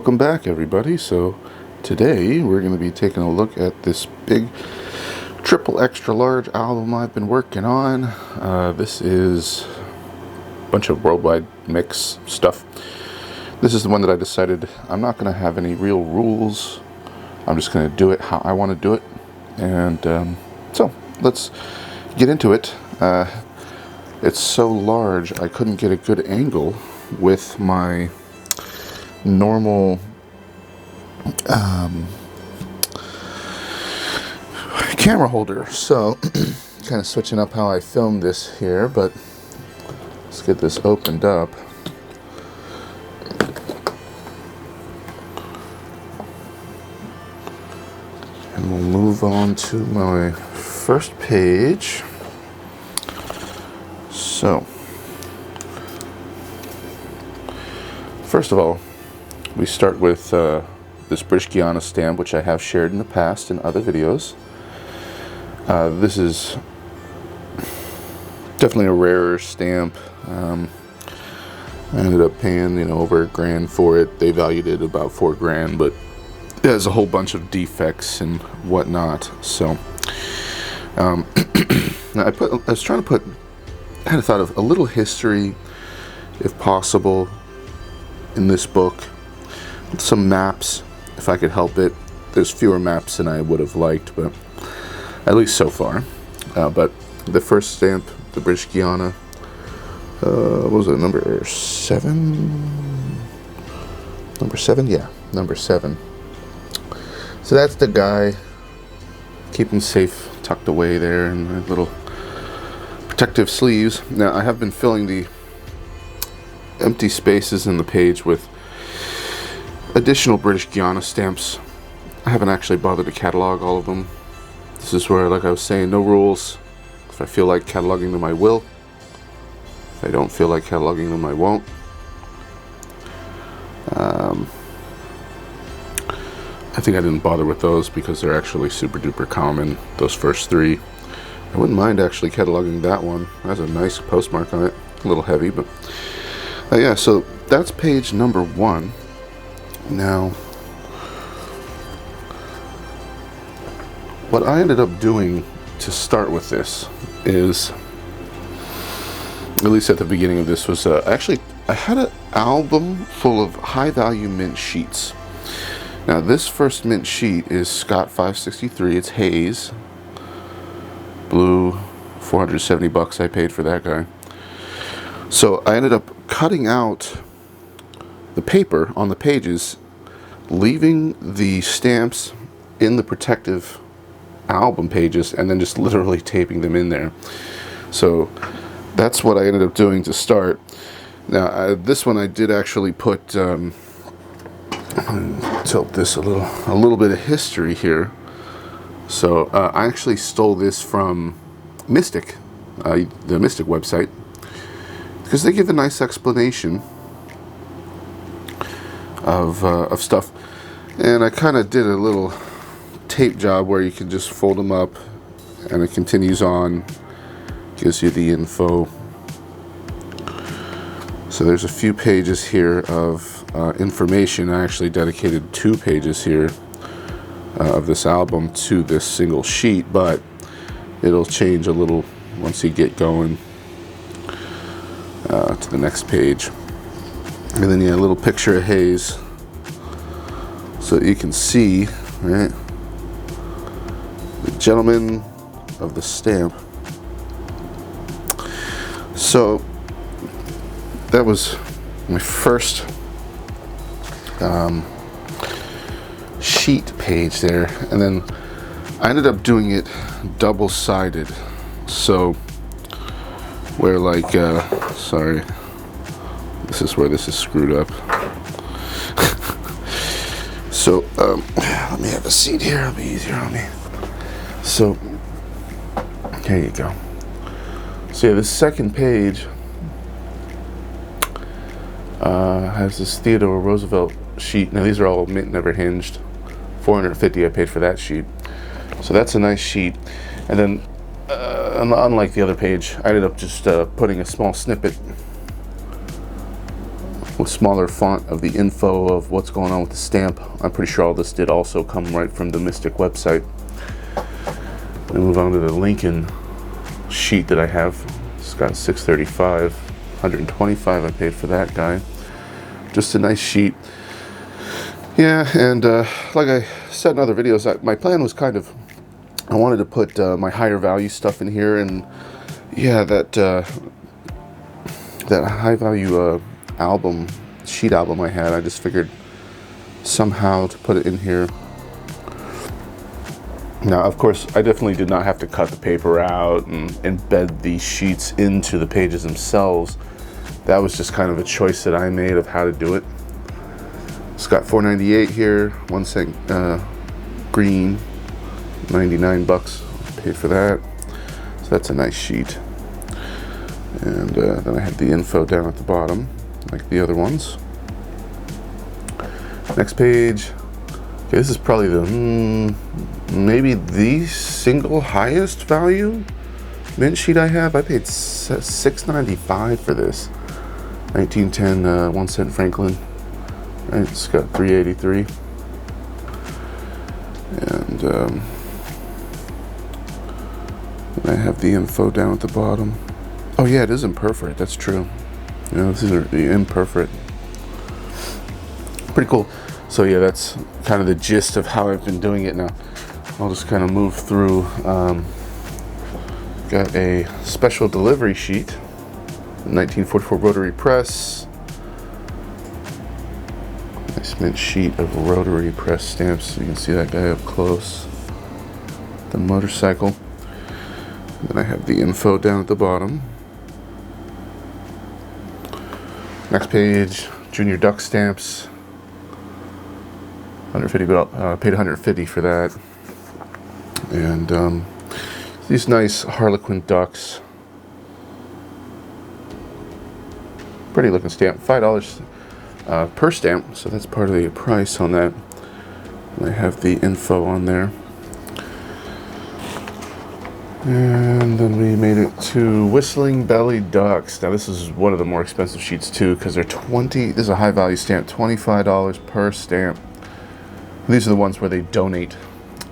Welcome back, everybody. So today we're going to be taking a look at this big triple extra large album I've been working on. This is a bunch of worldwide mix stuff. This is the one that I decided I'm not going to have any real rules. I'm just going to do it how I want to do it. And so let's get into it. It's so large I couldn't get a good angle with my normal camera holder, so kind of switching up how I filmed this here, but let's get this opened up. And we'll move on to my first page. So first of all, we start with this British Guiana stamp, which I have shared in the past in other videos. This is definitely a rarer stamp. I ended up paying, over $1,000 for it. They valued it about $4,000, but it has a whole bunch of defects and whatnot. So now I was trying to put, I had a thought of a little history, if possible, in this book. Some maps, if I could help it. There's fewer maps than I would have liked, but at least so far. But the first stamp, the British Guiana, what was it, number 7? Number 7? Yeah, number 7. So that's the guy. Keep him safe, tucked away there in the little protective sleeves. Now, I have been filling the empty spaces in the page with additional British Guiana stamps. I haven't actually bothered to catalog all of them. This is where, like I was saying, no rules. If I feel like cataloging them, I will. If I don't feel like cataloging them, I won't. I think I didn't bother with those because they're actually super duper common, those first 3. I wouldn't mind actually cataloging that one. It has a nice postmark on it. A little heavy, but yeah, so that's page number 1. Now, what I ended up doing to start with this is, at least at the beginning of this, was actually I had an album full of high value mint sheets. Now, this first mint sheet is Scott 563. It's Haze blue, $470 I paid for that guy. So I ended up cutting out the paper on the pages, leaving the stamps in the protective album pages, and then just literally taping them in there. So that's what I ended up doing to start. Now, this one I did actually put, tilt this a little bit of history here. So I actually stole this from Mystic, the Mystic website, because they give a nice explanation of stuff, and I kind of did a little tape job where you can just fold them up and it continues on, gives you the info. So there's a few pages here of information. I actually dedicated 2 pages here of this album to this single sheet, but it'll change a little once you get going to the next page. And then, yeah, a little picture of Haze so that you can see, right, the gentleman of the stamp. So that was my first sheet page there, and then I ended up doing it double-sided. So where, like, sorry, this is where this is screwed up. So let me have a seat here, it'll be easier on me. So here you go. So yeah, this second page has this Theodore Roosevelt sheet. Now these are all mint, never hinged. $450 I paid for that sheet. So that's a nice sheet. And then unlike the other page, I ended up just putting a small snippet smaller font of the info of what's going on with the stamp. I'm pretty sure all this did also come right from the Mystic website. We move on to the Lincoln sheet that I have. It's got 635, 125 I paid for that guy. Just a nice sheet. Yeah, and like I said in other videos, my plan was kind of, I wanted to put my higher value stuff in here, and yeah, that high value sheet album I had, I just figured somehow to put it in here. Now, of course, I definitely did not have to cut the paper out and embed these sheets into the pages themselves. That was just kind of a choice that I made of how to do it. It's got $4.98 here, 1 cent green, 99 bucks. Paid for that. So that's a nice sheet. And then I have the info down at the bottom, like the other ones. Next page. Okay, this is probably the maybe the single highest value mint sheet I have. I paid $6.95 for this. 1910 1 cent Franklin. Right, it's got 383. And I have the info down at the bottom. Oh yeah, it is imperforate. That's true. You know, this is the imperforate. Pretty cool. So yeah, that's kind of the gist of how I've been doing it now. I'll just kind of move through. Got a special delivery sheet, 1944 rotary press. Nice mint sheet of rotary press stamps. You can see that guy up close. The motorcycle. And then I have the info down at the bottom. Next page, Junior Duck stamps. 150, paid 150 for that. And these nice Harlequin ducks. Pretty looking stamp. $5 per stamp, so that's part of the price on that. And I have the info on there. And then we made it to Whistling Bellied Ducks. Now this is one of the more expensive sheets too, because they're this is a high value stamp, $25 per stamp. These are the ones where they donate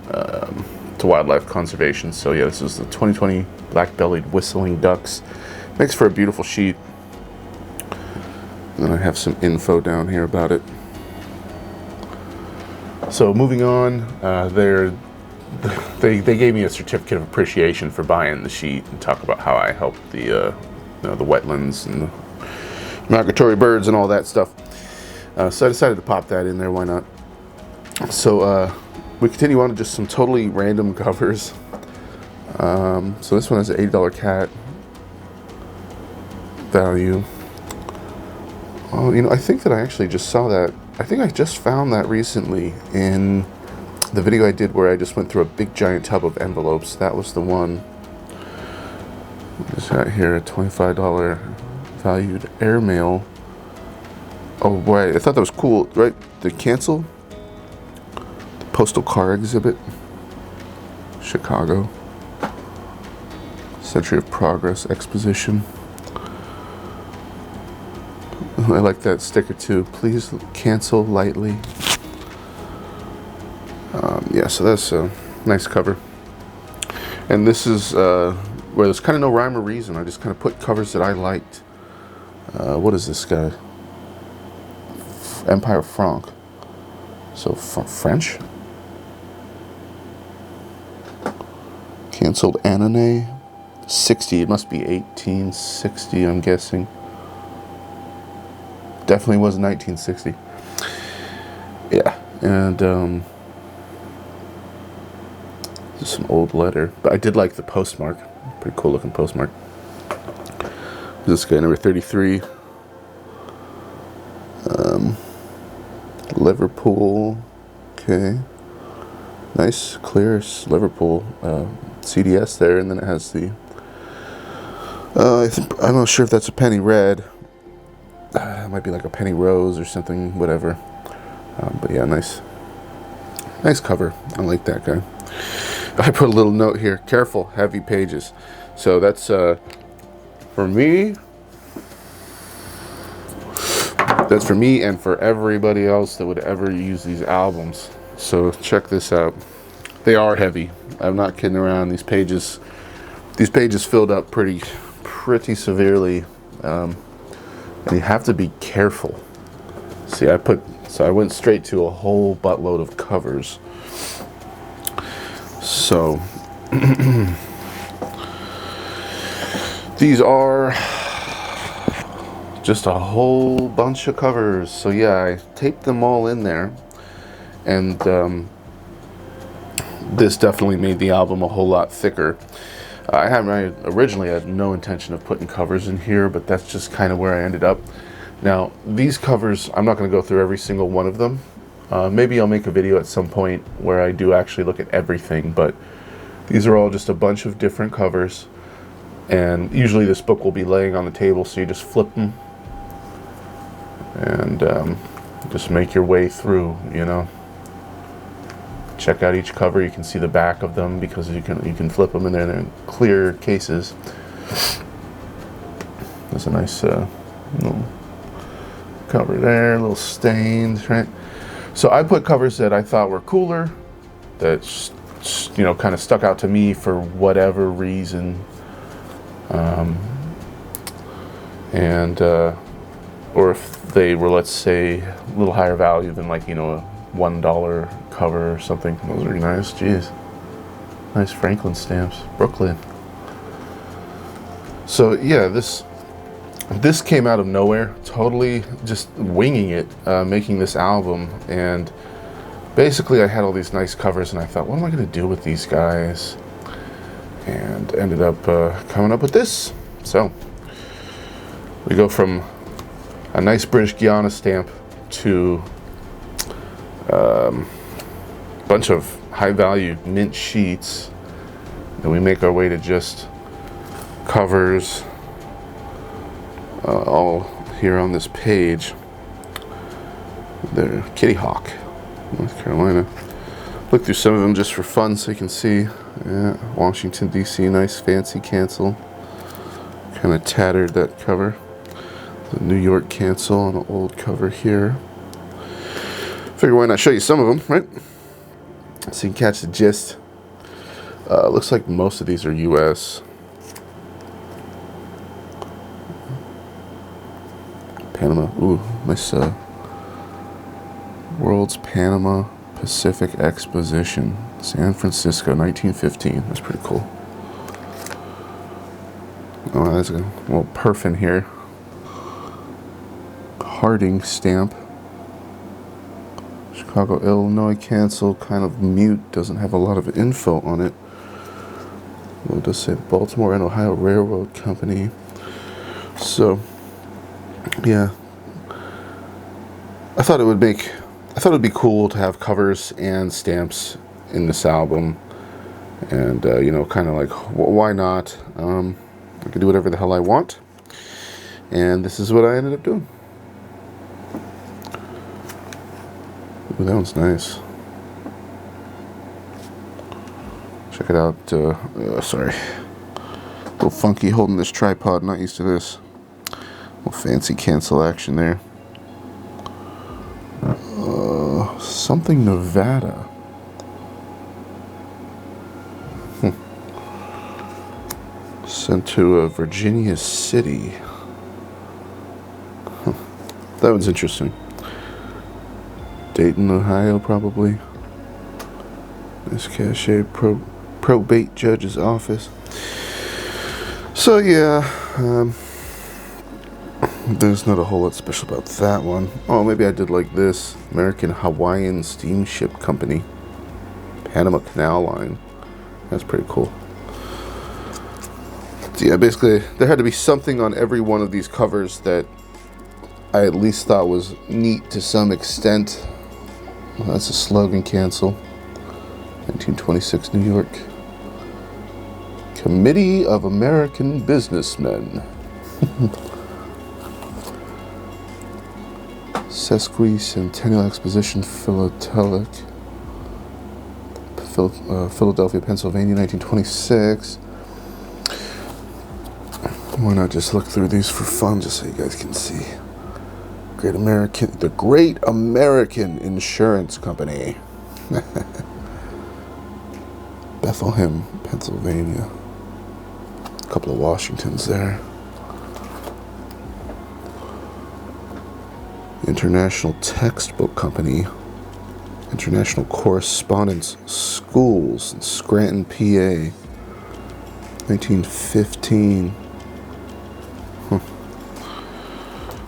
to wildlife conservation. So yeah, this is the 2020 black-bellied whistling ducks. Makes for a beautiful sheet. And then I have some info down here about it. So moving on, they gave me a certificate of appreciation for buying the sheet and talk about how I helped the wetlands and the migratory birds and all that stuff. So I decided to pop that in there. Why not? So we continue on to just some totally random covers. So this one has an $80 cat value. Oh, you know, I think that I actually just saw that. I think I just found that recently in the video I did where I just went through a big giant tub of envelopes. That was the one. Just got here a $25 valued airmail. Oh boy, I thought that was cool, right? The cancel. Postal car exhibit, Chicago. Century of Progress exposition. I like that sticker too. Please cancel lightly. Yeah, so that's a nice cover. And this is where there's kind of no rhyme or reason. I just kind of put covers that I liked. What is this guy? Empire Franc. So French. Cancelled Annonay. 60. It must be 1860. I'm guessing. Definitely was 1960. Yeah, and just some old letter, but I did like the postmark. Pretty cool looking postmark. This guy, number 33. Liverpool. Okay. Nice, clear Liverpool CDS there, and then it has the. I'm not sure if that's a penny red. It might be like a penny rose or something, whatever. But yeah, nice cover. I like that guy. I put a little note here. Careful, heavy pages. So that's for me. That's for me and for everybody else that would ever use these albums. So check this out. They are heavy. I'm not kidding around. These pages filled up pretty severely, and you have to be careful. See, I went straight to a whole buttload of covers. So these are just a whole bunch of covers. So yeah, I taped them all in there, and this definitely made the album a whole lot thicker. I originally had no intention of putting covers in here, but that's just kind of where I ended up. Now, these covers, I'm not going to go through every single one of them. Maybe I'll make a video at some point where I do actually look at everything, but these are all just a bunch of different covers. And usually this book will be laying on the table, so you just flip them and just make your way through, you know. Check out each cover. You can see the back of them because you can flip them, and they're in clear cases. There's a nice little cover there, little stains, right? So I put covers that I thought were cooler, that kind of stuck out to me for whatever reason, or if they were, let's say, a little higher value than a $1 cover or something. Those are nice. Jeez, nice Franklin stamps, Brooklyn. So yeah, this came out of nowhere, totally just winging it, making this album. And basically I had all these nice covers, and I thought, what am I going to do with these guys? And ended up coming up with this. So we go from a nice British Guiana stamp to a bunch of high-value mint sheets, and we make our way to just covers all here on this page. They're Kitty Hawk, North Carolina. Look through some of them just for fun so you can see. Yeah, Washington, D.C., nice fancy cancel. Kind of tattered, that cover. The New York cancel on an old cover here. Figure why not show you some of them, right? So you can catch the gist. Looks like most of these are U.S. Panama. Ooh, nice World's Panama Pacific Exposition, San Francisco, 1915. That's pretty cool. Oh, there's a little perf in here. Harding stamp. Chicago, Illinois cancel, kind of mute, doesn't have a lot of info on it. Well, it does say Baltimore and Ohio Railroad Company. So, yeah. I thought it'd be cool to have covers and stamps in this album. And, kind of like, why not? I can do whatever the hell I want. And this is what I ended up doing. Ooh, that one's nice. Check it out. Sorry. A little funky holding this tripod. Not used to this. A little fancy cancel action there. Something Nevada. Sent to Virginia City. That one's interesting. Dayton, Ohio, probably. This cachet, probate judge's office. So yeah, there's not a whole lot special about that one. Oh, maybe I did like this. American Hawaiian Steamship Company, Panama Canal Line. That's pretty cool. So yeah, basically there had to be something on every one of these covers that I at least thought was neat to some extent. Well, that's a slogan cancel. 1926 New York. Committee of American Businessmen. Sesquicentennial Exposition, Philatelic. Philadelphia, Pennsylvania, 1926. Why not just look through these for fun, just so you guys can see. The Great American Insurance Company. Bethlehem, Pennsylvania. A couple of Washingtons there. International Textbook Company. International Correspondence Schools in Scranton, PA. 1915.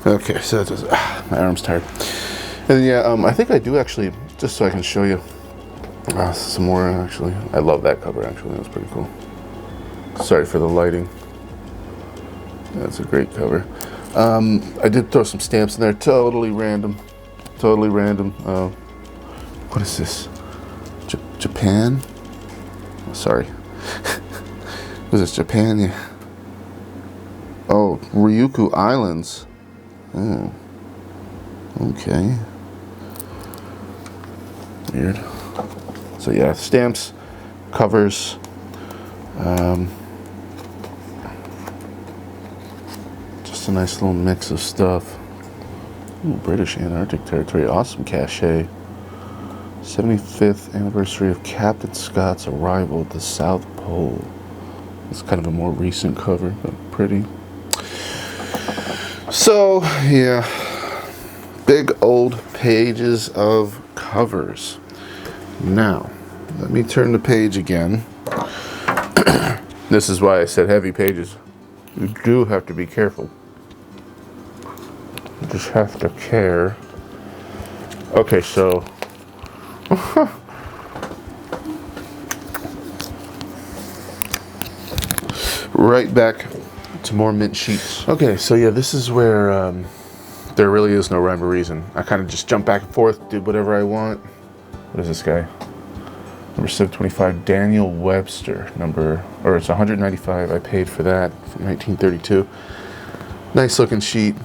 Okay, so that does, my arm's tired. And yeah, I think I do actually, just so I can show you some more actually. I love that cover actually, that's pretty cool. Sorry for the lighting. That's a great cover. I did throw some stamps in there, totally random. What is this? Japan? Oh, sorry. Was this Japan? Yeah. Oh, Ryukyu Islands. Oh. Okay. Weird. So yeah, stamps, covers. Just a nice little mix of stuff. Ooh, British Antarctic Territory, awesome cachet. 75th anniversary of Captain Scott's arrival at the South Pole. It's kind of a more recent cover, but pretty. So, yeah, big old pages of covers. Now, let me turn the page again. This is why I said heavy pages. You do have to be careful. You just have to care. Okay, so right back to more mint sheets. Okay, so yeah, this is where there really is no rhyme or reason. I kind of just jump back and forth, did whatever I want. What is this guy? Number 725, Daniel Webster. It's 195. I paid for that from 1932. Nice looking sheet.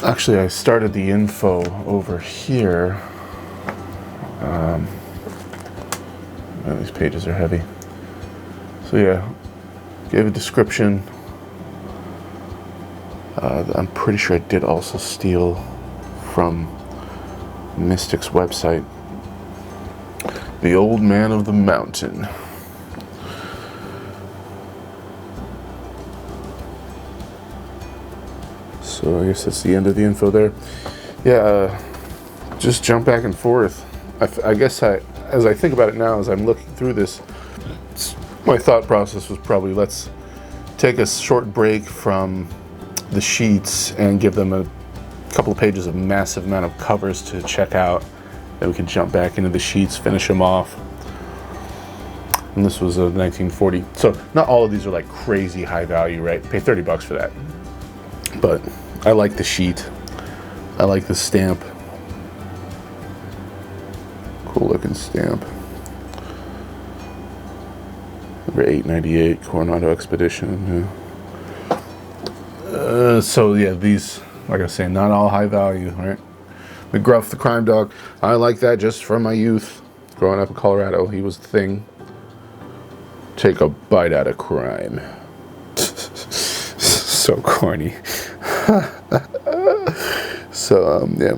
Actually, I started the info over here. Oh, these pages are heavy. So yeah, gave a description. I'm pretty sure I did also steal from Mystic's website. The Old Man of the Mountain. So I guess that's the end of the info there. Yeah, just jump back and forth. I guess as I think about it now, as I'm looking through this, my thought process was probably let's take a short break from the sheets and give them a couple of pages of massive amount of covers to check out. Then we can jump back into the sheets, finish them off. And this was a 1940. So not all of these are like crazy high value, right? Pay $30 for that. But I like the sheet. I like the stamp. Cool looking stamp. Number 898, Coronado Expedition. Yeah. So yeah, these, like I was saying, not all high value, right? McGruff, the crime dog. I like that just from my youth. Growing up in Colorado, he was the thing. Take a bite out of crime. So corny. So yeah,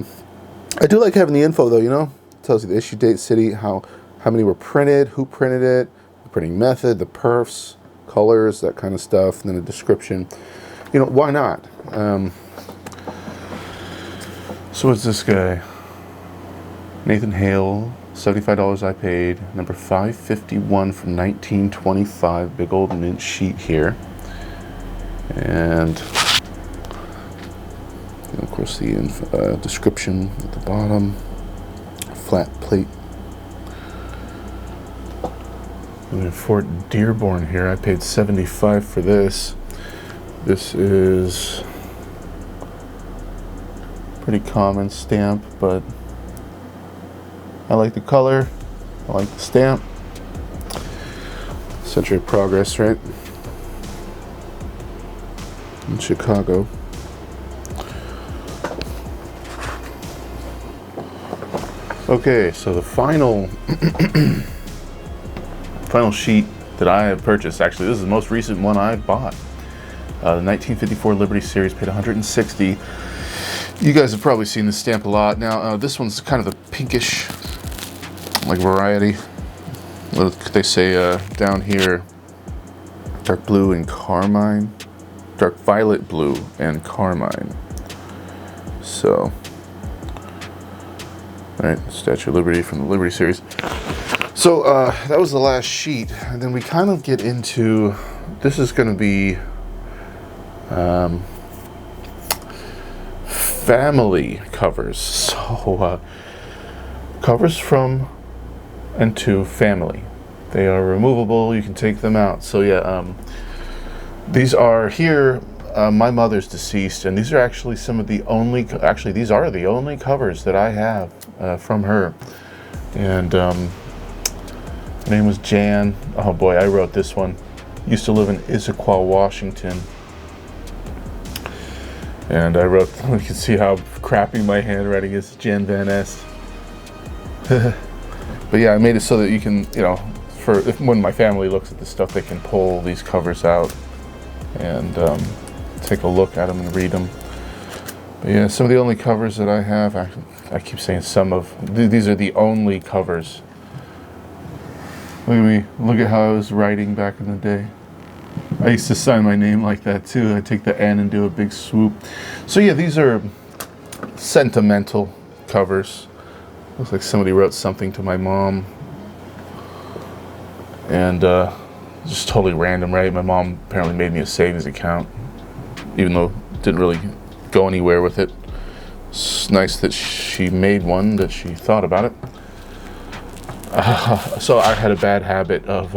I do like having the info though. You know, it tells you the issue date, city, how many were printed, who printed it, the printing method, the perfs, colors, that kind of stuff, and then a description. You know, why not? So what's this guy? Nathan Hale, $75 I paid. Number 551 from 1925. Big old mint sheet here. And of course the description at the bottom. Flat plate. And then Fort Dearborn here. I paid $75 for this. This is pretty common stamp, but I like the color. I like the stamp. Century of Progress, right? In Chicago. Okay, so the final final sheet that I have purchased, actually this is the most recent one I bought. The 1954 Liberty Series, paid $160. You guys have probably seen this stamp a lot. Now, this one's kind of a pinkish, like, variety. What they say down here? Dark blue and carmine. Dark violet blue and carmine. So, alright, Statue of Liberty from the Liberty Series. So, that was the last sheet. And then we kind of get into, this is going to be family covers. So, covers from and to family. They are removable. You can take them out. So, yeah, these are here. My mother's deceased, and these are actually some of the only, actually these are the only covers that I have from her. And her name was Jan. Oh boy, I wrote this one. Used to live in Issaquah, Washington. And I wrote, you can see how crappy my handwriting is, Jan Van Est. But yeah, I made it so that you can, you know, when my family looks at this stuff, they can pull these covers out and take a look at them and read them. But yeah, some of the only covers that I have, I keep saying some of, these are the only covers. Look at me, look at how I was writing back in the day. I used to sign my name like that too. I'd take the N and do a big swoop. So yeah, these are sentimental covers. Looks like somebody wrote something to my mom. And just totally random, right? My mom apparently made me a savings account, even though it didn't really go anywhere with it. It's nice that she made one, that she thought about it. So I had a bad habit of,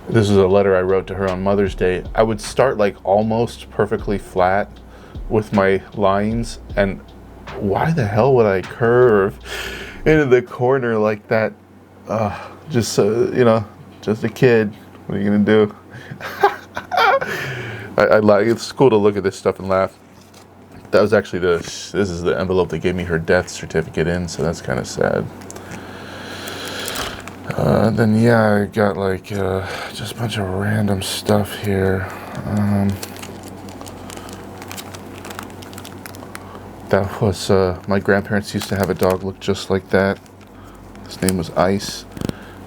this is a letter I wrote to her on Mother's Day. I would start like almost perfectly flat with my lines, and why the hell would I curve into the corner like that? Just, you know, just a kid. What are you gonna do? I like, it's cool to look at this stuff and laugh. That was actually this is the envelope they gave me her death certificate in, so that's kind of sad. Then yeah, I got like just a bunch of random stuff here. That was my grandparents used to have a dog look just like that. His name was Ice.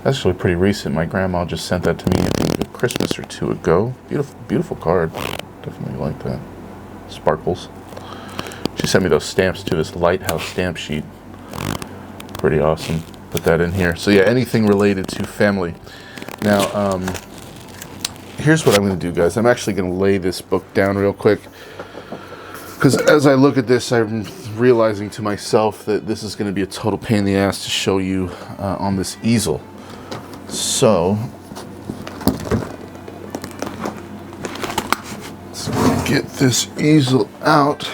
That's actually pretty recent. My grandma just sent that to me, I think, a Christmas or two ago. Beautiful, beautiful card. Definitely like that. Sparkles. She sent me those stamps too, this lighthouse stamp sheet. Pretty awesome. Put that in here. So yeah, anything related to family. Now, here's what I'm going to do, guys. I'm actually going to lay this book down real quick, because as I look at this, I'm realizing to myself that this is going to be a total pain in the ass to show you on this easel. So, let's get this easel out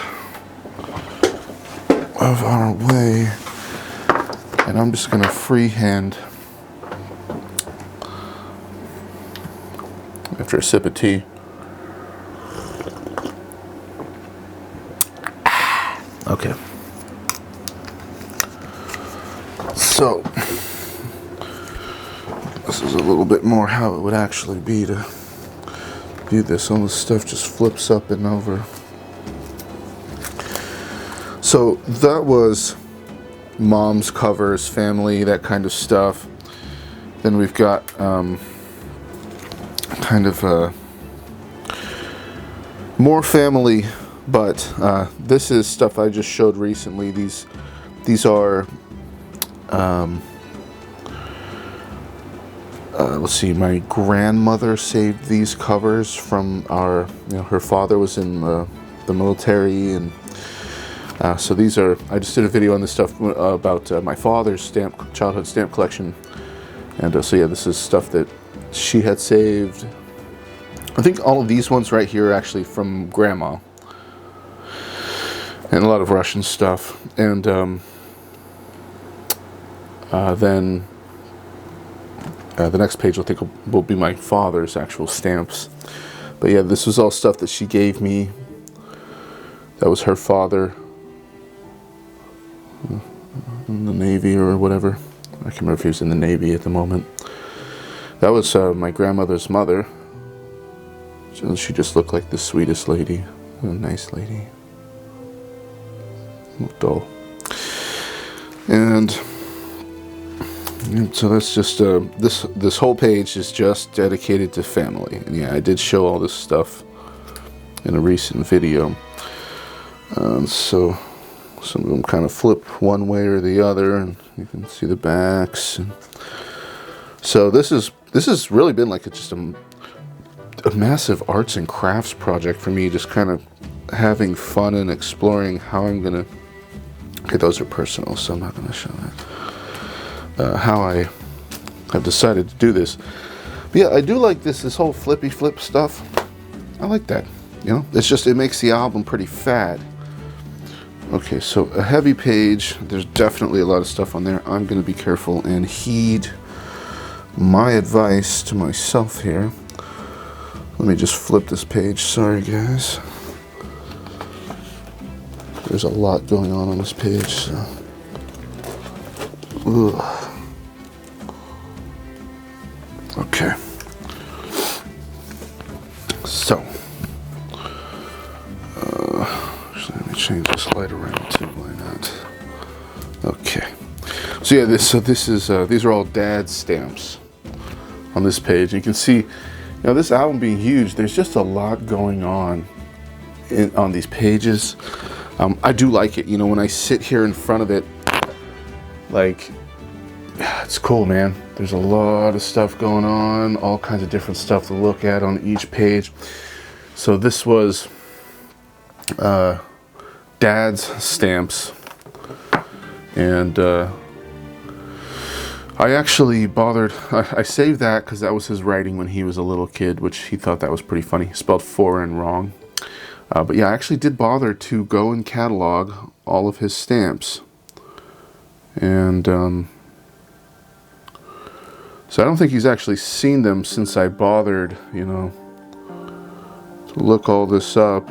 of our way. And I'm just going to freehand, after a sip of tea. Okay. So, this is a little bit more how it would actually be to view this. All this stuff just flips up and over. So, that was mom's covers, family, that kind of stuff. Then we've got kind of more family, but this is stuff I just showed recently. These are let's see, my grandmother saved these covers from our, you know, her father was in the military, and so these are, I just did a video on this stuff about my father's childhood stamp collection. And so yeah, this is stuff that she had saved. I think all of these ones right here are actually from Grandma. And a lot of Russian stuff. And then the next page I think will be my father's actual stamps. But yeah, this was all stuff that she gave me. That was her father. In the Navy or whatever. I can't remember if he was in the Navy at the moment. That was my grandmother's mother. She just looked like the sweetest lady, a nice lady. Looked dull. And so that's just this whole page is just dedicated to family. And yeah, I did show all this stuff in a recent video. So some of them kind of flip one way or the other, and you can see the backs. And so this has really been like just a massive arts and crafts project for me, just kind of having fun and exploring how I'm gonna. Okay, those are personal, so I'm not gonna show that. How I have decided to do this. But yeah, I do like this whole flippy flip stuff. I like that. You know, it makes the album pretty fat. Okay, so a heavy page. There's definitely a lot of stuff on there. I'm gonna be careful and heed my advice to myself here. Let me just flip this page. Sorry, guys. There's a lot going on this page. So. Ugh. Okay. So. Actually, let me change this light around too. Why not? Okay. So yeah, this is these are all Dad's stamps on this page. You can see, you know, this album being huge. There's just a lot going on on these pages. I do like it. You know, when I sit here in front of it, like, it's cool, man. There's a lot of stuff going on, all kinds of different stuff to look at on each page. So this was Dad's stamps, and I actually bothered. I saved that because that was his writing when he was a little kid, which he thought that was pretty funny. He spelled foreign wrong. But yeah, I actually did bother to go and catalog all of his stamps. And so I don't think he's actually seen them since I bothered, you know, to look all this up.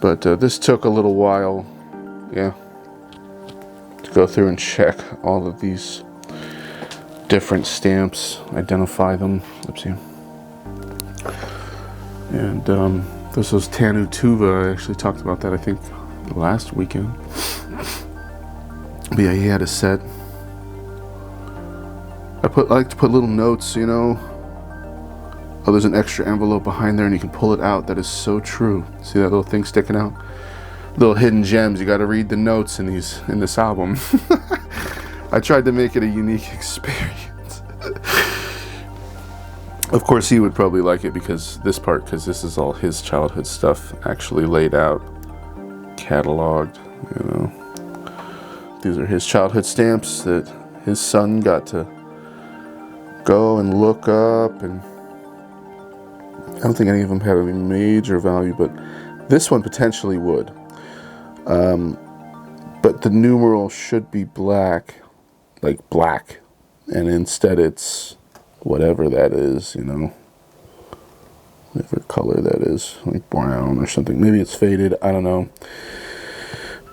But this took a little while, yeah, to go through and check all of these different stamps, identify them. Oopsie. And this was Tanu Tuva. I actually talked about that, I think, last weekend. But yeah, he had a set. I like to put little notes, you know. Oh, there's an extra envelope behind there and you can pull it out. That is so true. See that little thing sticking out? Little hidden gems. You got to read the notes in this album. I tried to make it a unique experience. Of course, he would probably like it because this is all his childhood stuff actually laid out, cataloged, you know. These are his childhood stamps that his son got to go and look up, and I don't think any of them have any major value, but this one potentially would. But the numeral should be black, like black, and instead it's whatever that is, you know, whatever color that is, like brown or something. Maybe it's faded, I don't know.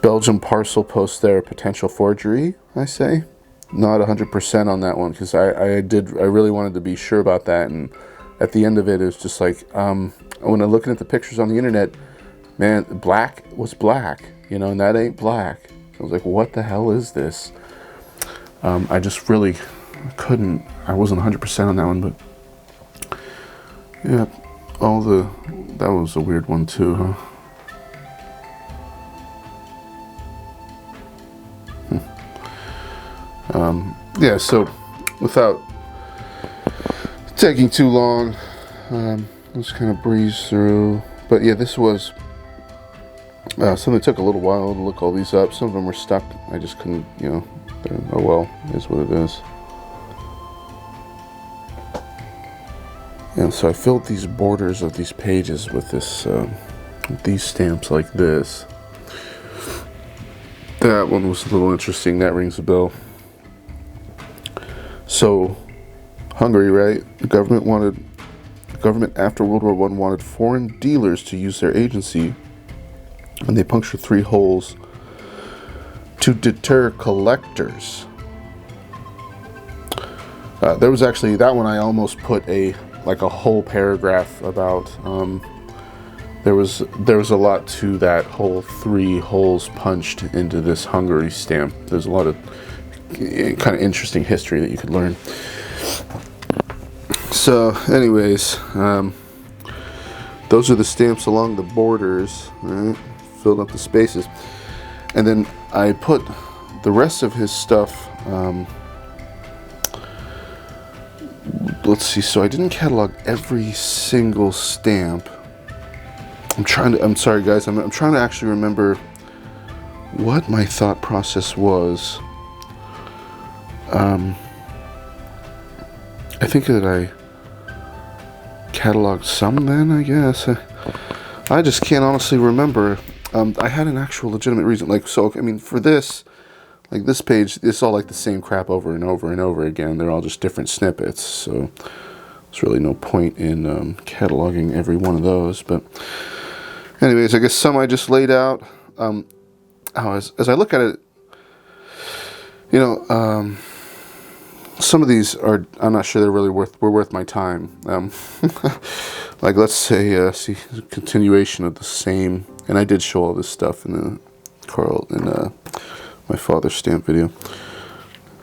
Belgium parcel posts there, potential forgery, I say. Not 100% on that one, because I really wanted to be sure about that, and at the end of it, it was just like, when I'm looking at the pictures on the internet, man, black was black, you know, and that ain't black. I was like, what the hell is this? I just really couldn't, I wasn't 100% on that one, but yeah, that was a weird one too, huh? Yeah, so without taking too long, let's kind of breeze through. But yeah, this was something that took a little while to look all these up. Some of them were stuck. I just couldn't, you know, oh well, it is what it is. And so I filled these borders of these pages with these stamps like this. That one was a little interesting. That rings a bell. So, Hungary, right? The government after World War I wanted foreign dealers to use their agency, and they punctured 3 holes to deter collectors. There was actually that one. I almost put a like a whole paragraph about there was a lot to that whole 3 holes punched into this Hungary stamp. There's a lot of kind of interesting history that you could learn. So anyways, those are the stamps along the borders, right? Filled up the spaces. And then I put the rest of his stuff, let's see, so I didn't catalog every single stamp. I'm sorry guys, I'm trying to actually remember what my thought process was. I think that I cataloged some then, I guess. I just can't honestly remember. I had an actual legitimate reason. Like, so, I mean, for this, like this page, it's all like the same crap over and over and over again. They're all just different snippets. So there's really no point in cataloging every one of those. But anyways, I guess some I just laid out. As I look at it, you know, some of these are, I'm not sure they're really worth my time. Like, let's say, see, continuation of the same, and I did show all this stuff in my father's stamp video.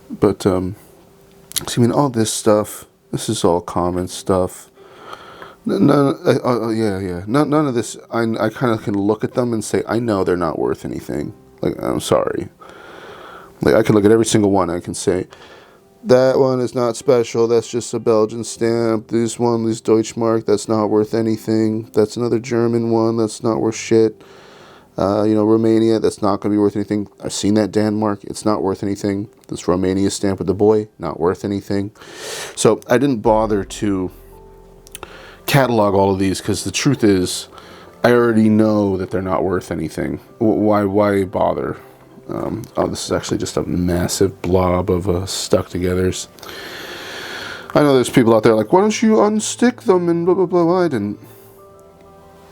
But, see, I mean, all this stuff, this is all common stuff. None of this, I kind of can look at them and say, I know they're not worth anything. Like, I'm sorry. Like, I can look at every single one, I can say, that one is not special, that's just a Belgian stamp. This Deutschmark, that's not worth anything. That's another German one, that's not worth shit. You know, Romania, that's not going to be worth anything. I've seen that Denmark, it's not worth anything. This Romania stamp with the boy, not worth anything. So I didn't bother to catalog all of these, because the truth is, I already know that they're not worth anything. Why bother? Oh, this is actually just a massive blob of stuck-togethers. I know there's people out there like, why don't you unstick them and blah, blah, blah. Well, I didn't.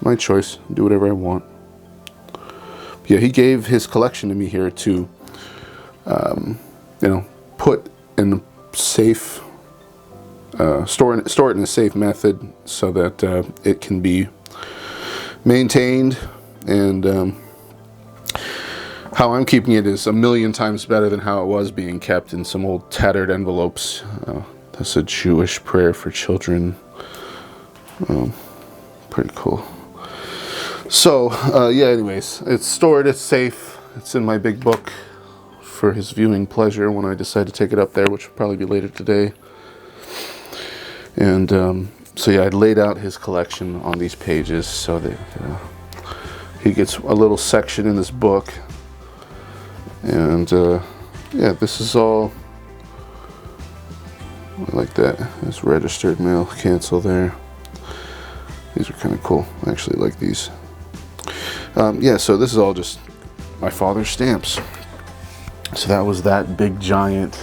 My choice. Do whatever I want. Yeah, he gave his collection to me here to, you know, put in a safe, store it in a safe method so that it can be maintained, and how I'm keeping it is a million times better than how it was being kept in some old tattered envelopes. That's a Jewish prayer for children. Pretty cool. So, yeah, anyways, it's stored, it's safe, it's in my big book for his viewing pleasure when I decide to take it up there, which will probably be later today. And, so yeah, I laid out his collection on these pages so that he gets a little section in this book. And yeah, this is all, I like that. It's registered mail, cancel there. These are kind of cool. I actually like these. Yeah, so this is all just my father's stamps. So that was that big giant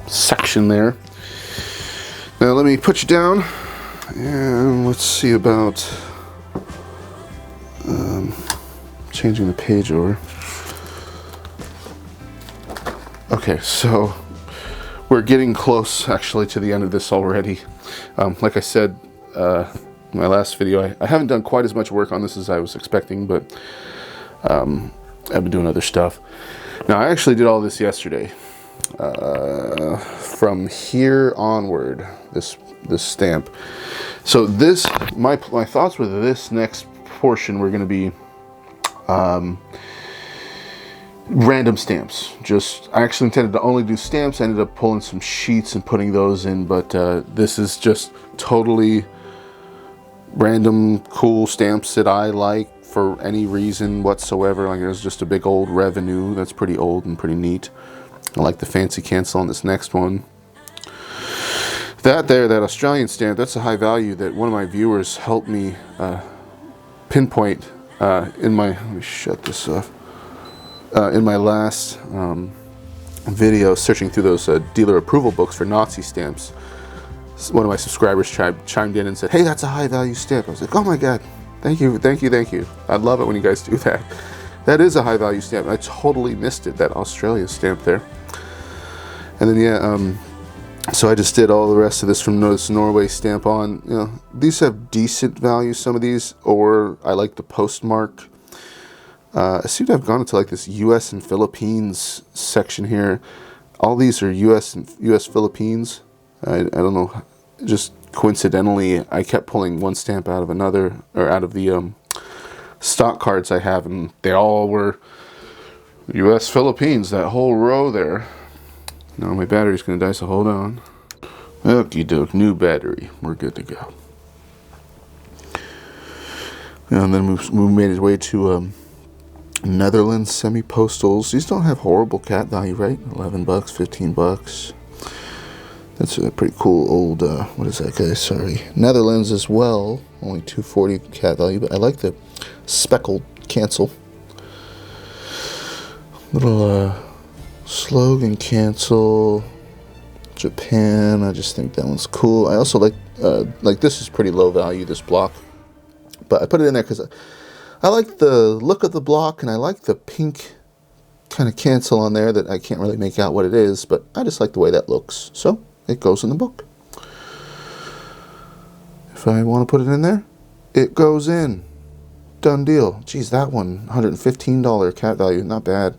section there. Now let me put you down, and let's see about changing the page over. Okay, so we're getting close actually to the end of this already. Like I said in my last video, I haven't done quite as much work on this as I was expecting, but I've been doing other stuff. Now I actually did all this yesterday. From here onward, this stamp. So this, my thoughts with this next portion were going to be random stamps. I actually intended to only do stamps. I ended up pulling some sheets and putting those in, but this is just totally random cool stamps that I like for any reason whatsoever. Like, there's just a big old revenue that's pretty old and pretty neat. I like the fancy cancel on this next one. That Australian stamp, that's a high value that one of my viewers helped me pinpoint in my, let me shut this off. In my last video, searching through those dealer approval books for Nazi stamps, one of my subscribers chimed in and said, hey, that's a high value stamp. I was like, oh my God, thank you. I love it when you guys do that. That is a high value stamp. I totally missed it, that Australia stamp there. And then, yeah, So I just did all the rest of this from this Norway stamp on. You know, these have decent value, some of these, or I like the postmark. I seem to have gone into like this U.S. and Philippines section here. All these are U.S. and U.S. Philippines. I don't know, just coincidentally, I kept pulling one stamp out of another, or out of the stock cards I have, and they all were U.S. Philippines, that whole row there. Now my battery's going to die, so hold on. Okie doke, new battery. We're good to go. And then we made his way to Netherlands semi-postals. These don't have horrible cat value, right? $11, $15. That's a pretty cool old, what is that guy? Sorry. Netherlands as well. Only $2.40 cat value, but I like the speckled cancel. Little slogan cancel. Japan. I just think that one's cool. I also like this is pretty low value, this block. But I put it in there because I like the look of the block, and I like the pink kind of cancel on there that I can't really make out what it is, but I just like the way that looks. So it goes in the book. If I want to put it in there, it goes in. Done deal. Geez, that one, $115 cat value, not bad.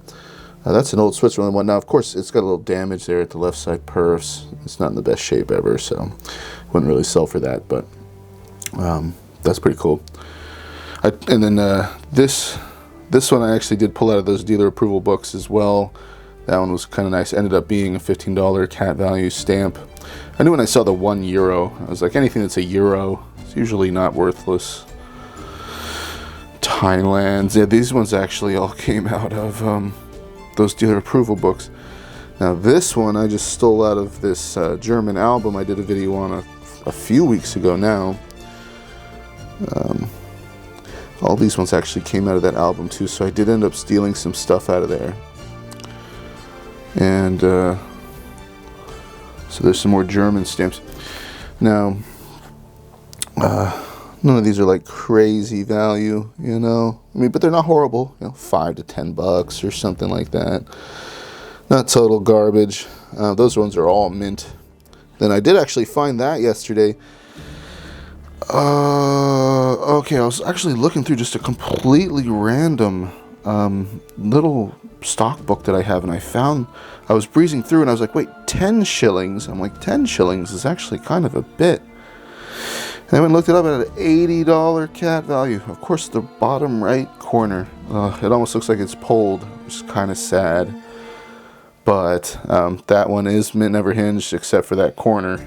That's an old Switzerland one. Now, of course, it's got a little damage there at the left side perfs. It's not in the best shape ever, so wouldn't really sell for that, but that's pretty cool. And then this one I actually did pull out of those dealer approval books as well. That one was kind of nice. Ended up being a $15 cat value stamp. I knew when I saw the €1, I was like, anything that's €1, it's usually not worthless. Thailand. Yeah, these ones actually all came out of those dealer approval books. Now this one I just stole out of this German album I did a video on a few weeks ago now. All these ones actually came out of that album too, so I did end up stealing some stuff out of there. And so there's some more German stamps. Now, none of these are like crazy value, you know. I mean, but they're not horrible. You know, $5 to $10 or something like that. Not total garbage. Those ones are all mint. Then I did actually find that yesterday. Okay, I was actually looking through just a completely random little stock book that I have, and I was breezing through, and I was like, wait, 10 shillings? I'm like, 10 shillings is actually kind of a bit. And I went and looked it up at an $80 cat value. Of course, the bottom right corner. It almost looks like it's pulled, which is kind of sad. But that one is never hinged except for that corner.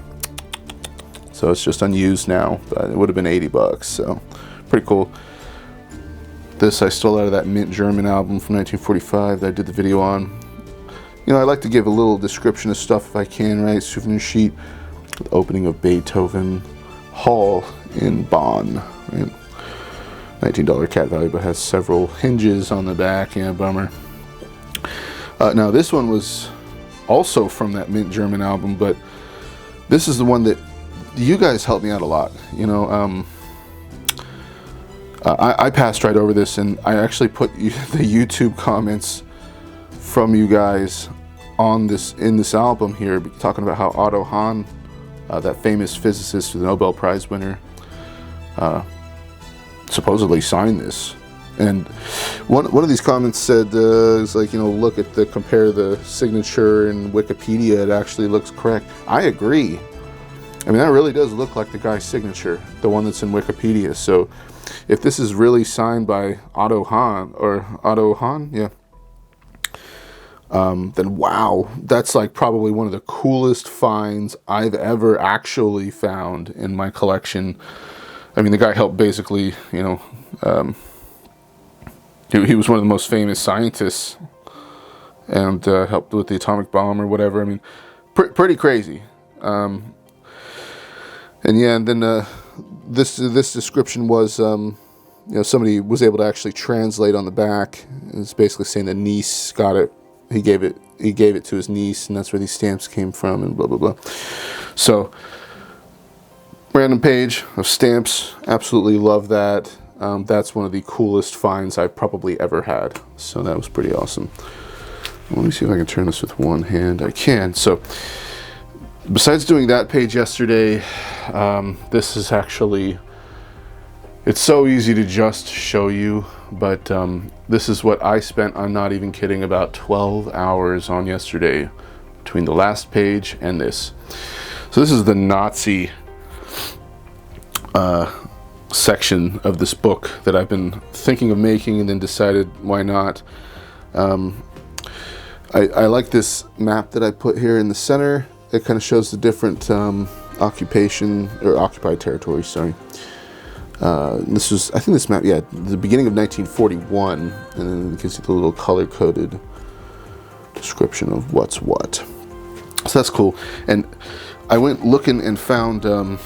So it's just unused now, but it would have been $80, so pretty cool. This I stole out of that mint German album from 1945 that I did the video on. You know, I like to give a little description of stuff if I can, right? Souvenir sheet, the opening of Beethoven Hall in Bonn, right? $19 cat value, but has several hinges on the back. Yeah, bummer. Now this one was also from that mint German album, but this is the one that you guys helped me out a lot. You know, I passed right over this, and I actually put the YouTube comments from you guys on this in this album here, talking about how Otto Hahn, that famous physicist, the Nobel Prize winner, supposedly signed this. And one of these comments said, it's like, you know, look at compare the signature in Wikipedia, it actually looks correct. I agree. I mean, that really does look like the guy's signature, the one that's in Wikipedia. So if this is really signed by Otto Hahn, yeah, then wow, that's like probably one of the coolest finds I've ever actually found in my collection. I mean, the guy helped basically, you know, he was one of the most famous scientists, and helped with the atomic bomb or whatever. I mean, pretty crazy. And yeah, and then this description was, you know, somebody was able to actually translate on the back. It's basically saying the niece got it. He gave it to his niece, and that's where these stamps came from, and blah blah blah. So, random page of stamps. Absolutely love that. That's one of the coolest finds I've probably ever had. So that was pretty awesome. Let me see if I can turn this with one hand. I can. So besides doing that page yesterday, this is actually, it's so easy to just show you, but this is what I spent, I'm not even kidding, about 12 hours on yesterday between the last page and this. So this is the Nazi section of this book that I've been thinking of making and then decided why not. I like this map that I put here in the center. It kind of shows the different occupation or occupied territory, sorry. This was, I think this map, yeah, the beginning of 1941, and then you can see the little color-coded description of what's what. So that's cool. And I went looking and found, you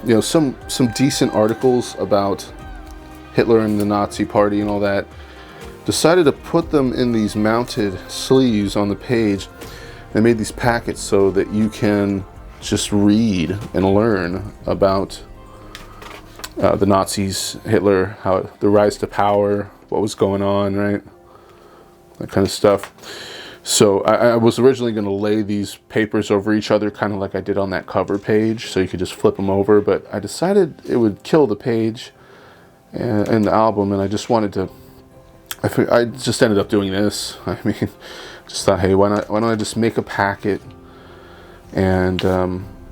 know, some decent articles about Hitler and the Nazi Party and all that. Decided to put them in these mounted sleeves on the page. I made these packets so that you can just read and learn about the Nazis, Hitler, how the rise to power, what was going on, right? That kind of stuff. So I was originally going to lay these papers over each other, kind of like I did on that cover page, so you could just flip them over, but I decided it would kill the page and the album, and I just wanted to, I just ended up doing this. I mean, just thought, hey, why don't I just make a packet, and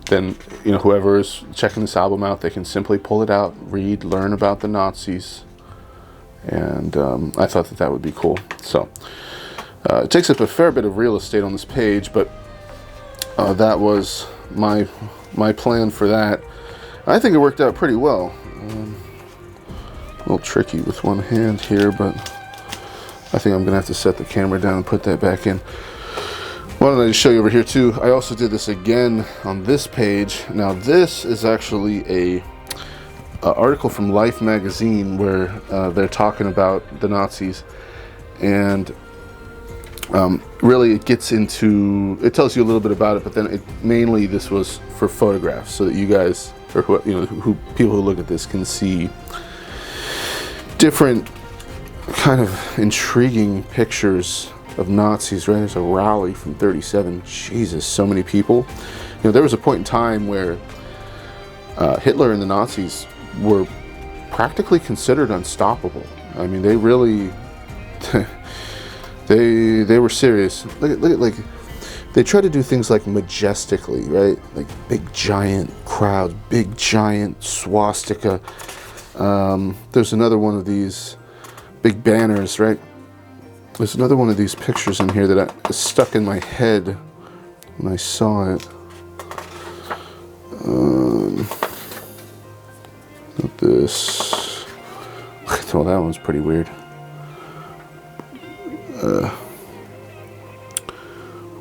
then, you know, whoever is checking this album out, they can simply pull it out, read, learn about the Nazis, and I thought that would be cool. So it takes up a fair bit of real estate on this page, but that was my plan for that. I think it worked out pretty well. A little tricky with one hand here, but I think I'm gonna have to set the camera down and put that back in. Why don't I just show you over here too? I also did this again on this page. Now this is actually a article from Life magazine where they're talking about the Nazis, and really it gets into, it tells you a little bit about it, but then mainly this was for photographs so that you guys, or who, you know, people who look at this can see different kind of intriguing pictures of Nazis, right? There's a rally from 37. Jesus, so many people. You know, there was a point in time where Hitler and the Nazis were practically considered unstoppable. I mean, they really, they were serious. Look at, like, they try to do things like majestically, right? Like big giant crowds, big giant swastika. There's another one of these big banners, right? There's another one of these pictures in here that stuck in my head when I saw it. Not this. Oh, that one's pretty weird.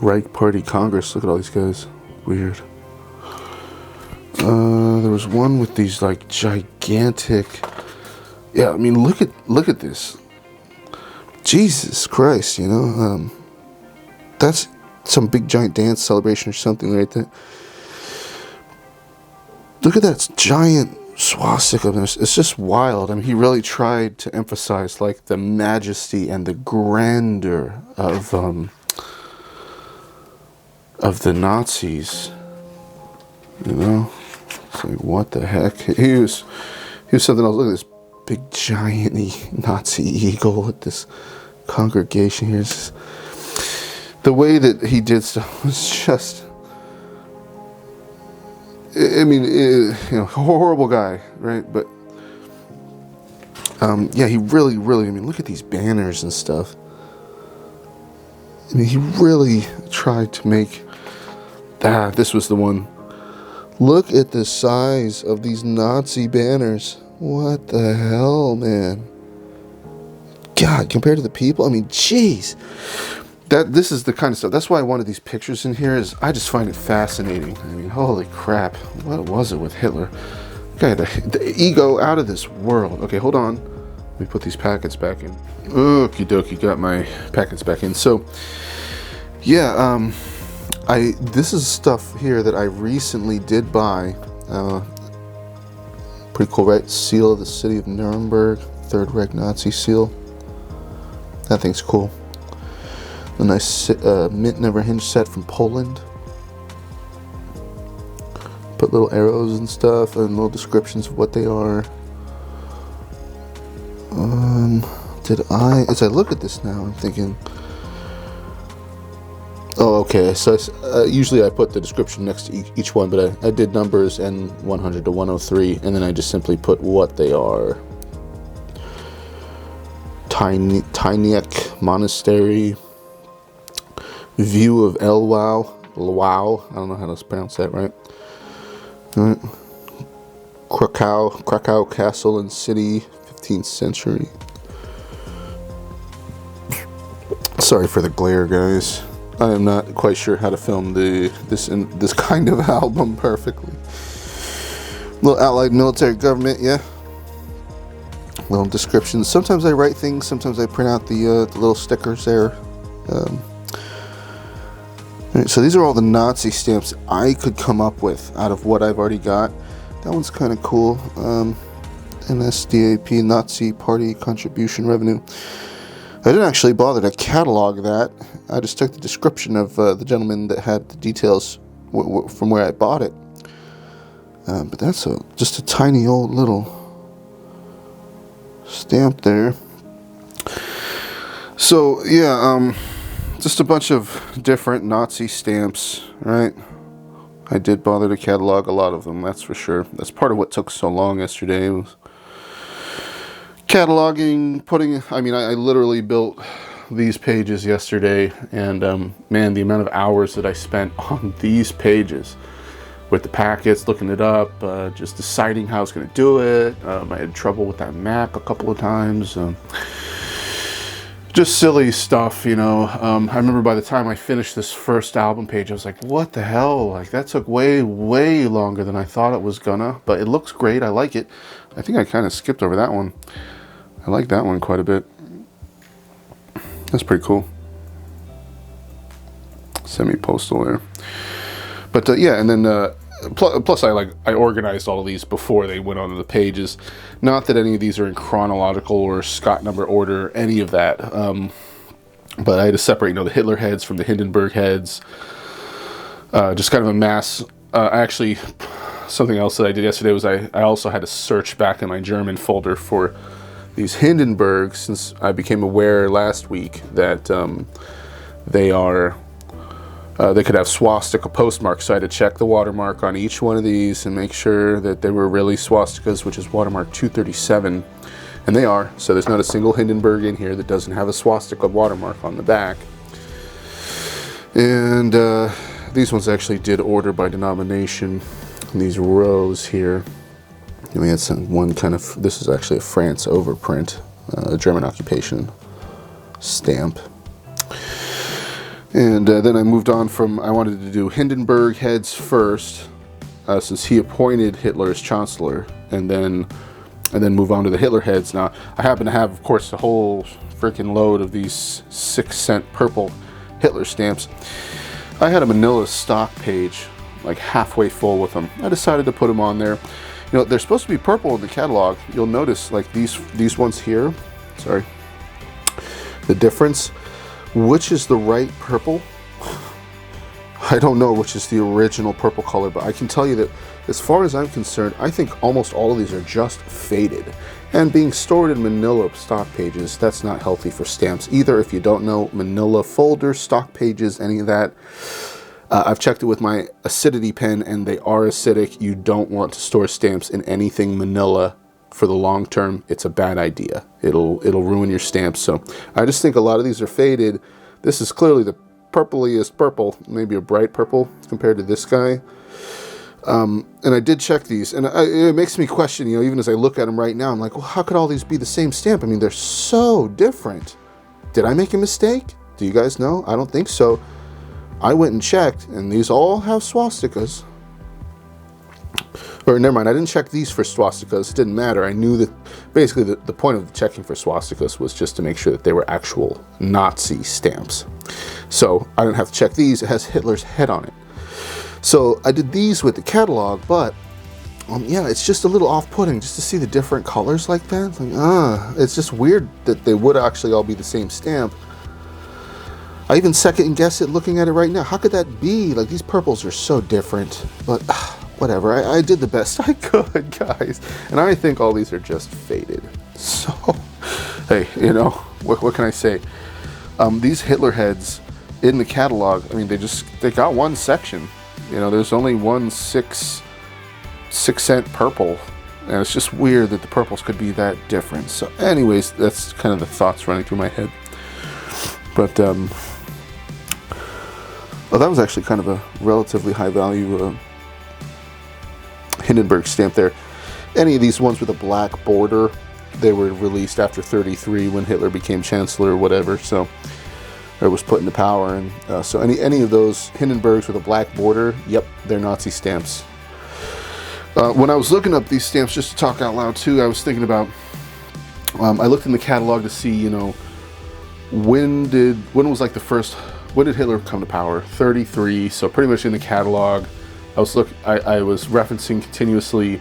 Reich Party Congress. Look at all these guys. Weird. There was one with these like gigantic. Yeah, I mean, look at this. Jesus Christ, you know, that's some big giant dance celebration or something right there. Look at that giant swastika. It's just wild. I mean, he really tried to emphasize like the majesty and the grandeur of the Nazis. You know, it's like, what the heck? He was something else. Look at this big giant Nazi eagle at this congregation here. Just, the way that he did stuff was just, I mean, you know, horrible guy, right? But yeah, he really, I mean, look at these banners and stuff. I mean, he really tried to make, this was the one. Look at the size of these Nazi banners. What the hell, man? God, compared to the people, I mean, jeez. This is the kind of stuff. That's why I wanted these pictures in here. Is I just find it fascinating. I mean, holy crap! What was it with Hitler? Guy had the ego out of this world. Okay, hold on. Let me put these packets back in. Okie dokie, got my packets back in. So, yeah, this is stuff here that I recently did buy. Pretty cool, right? Seal of the city of Nuremberg, Third Reich Nazi seal. That thing's cool. A nice mint never hinge set from Poland. Put little arrows and stuff and little descriptions of what they are. As I look at this now, I'm thinking, oh, okay, so usually I put the description next to each one, but I did numbers and 100 to 103, and then I just simply put what they are. Tyniec Monastery, View of Elwau, I don't know how to pronounce that right. All right. Krakow Castle and City, 15th century. Sorry for the glare, guys. I am not quite sure how to film this kind of album perfectly. Little Allied military government, yeah. Little descriptions. Sometimes I write things. Sometimes I print out the little stickers there. Right, so these are all the Nazi stamps I could come up with out of what I've already got. That one's kind of cool. NSDAP, Nazi Party Contribution Revenue. I didn't actually bother to catalog that. I just took the description of the gentleman that had the details from where I bought it. But that's just a tiny old little stamp there. So yeah, just a bunch of different Nazi stamps, right? I did bother to catalog a lot of them, that's for sure. That's part of what took so long yesterday, was cataloging, I literally built these pages yesterday, and man, the amount of hours that I spent on these pages with the packets, looking it up, just deciding how I was going to do it. I had trouble with that Mac a couple of times. Just silly stuff, you know. I remember by the time I finished this first album page, I was like, what the hell? Like, that took way, way longer than I thought it was gonna. But it looks great. I like it. I think I kind of skipped over that one. I like that one quite a bit. That's pretty cool. Semi-postal there. But yeah, and then plus I organized all of these before they went onto the pages. Not that any of these are in chronological or Scott number order, any of that. But I had to separate, the Hitler heads from the Hindenburg heads. Just kind of a mass. Actually, something else that I did yesterday was I also had to search back in my German folder for these Hindenburgs, since I became aware last week that they could have swastika postmarks, so I had to check the watermark on each one of these and make sure that they were really swastikas, which is watermark 237, and they are. So there's not a single Hindenburg in here that doesn't have a swastika watermark on the back. And these ones actually did order by denomination. These rows here, and we had one kind of, this is actually a France overprint, German occupation stamp. And then I moved on from, I wanted to do Hindenburg heads first, since he appointed Hitler as chancellor, and then move on to the Hitler heads. Now, I happen to have, of course, a whole freaking load of these 6-cent purple Hitler stamps. I had a manila stock page, like halfway full with them. I decided to put them on there. They're supposed to be purple in the catalog. You'll notice, like these ones here, sorry, the difference. Which is the right purple? I don't know which is the original purple color, but I can tell you that as far as I'm concerned, I think almost all of these are just faded. And being stored in manila stock pages, that's not healthy for stamps either. If you don't know, manila folders, stock pages, any of that. I've checked it with my acidity pen, and they are acidic. You don't want to store stamps in anything manila for the long term. It's a bad idea. It'll ruin your stamps. So I just think a lot of these are faded. This is clearly the purpliest purple, maybe a bright purple compared to this guy. And I did check these, and it makes me question, even as I look at them right now, I'm like, well, how could all these be the same stamp? I mean, they're so different. Did I make a mistake? Do you guys know? I don't think so. I went and checked, and these all have swastikas. Or never mind, I didn't check these for swastikas. It didn't matter. I knew that basically the point of checking for swastikas was just to make sure that they were actual Nazi stamps. So I didn't have to check these. It has Hitler's head on it. So I did these with the catalog, but yeah, it's just a little off-putting just to see the different colors like that. It's like, it's just weird that they would actually all be the same stamp. I even second guess it looking at it right now. How could that be? Like, these purples are so different, but whatever. I did the best I could, guys. And I think all these are just faded. So, hey, you know, what can I say? These Hitler heads in the catalog, I mean, they got one section. You know, there's only one 6 cent purple. And it's just weird that the purples could be that different. So anyways, that's kind of the thoughts running through my head. But, well, that was actually kind of a relatively high value Hindenburg stamp there. Any of these ones with a black border, they were released after 33 when Hitler became chancellor or whatever, so, or was put into power. And so any of those Hindenburgs with a black border, yep, they're Nazi stamps. When I was looking up these stamps, just to talk out loud too, I was thinking about, I looked in the catalog to see, you know, when did Hitler come to power? 33, so pretty much in the catalog, I was referencing continuously,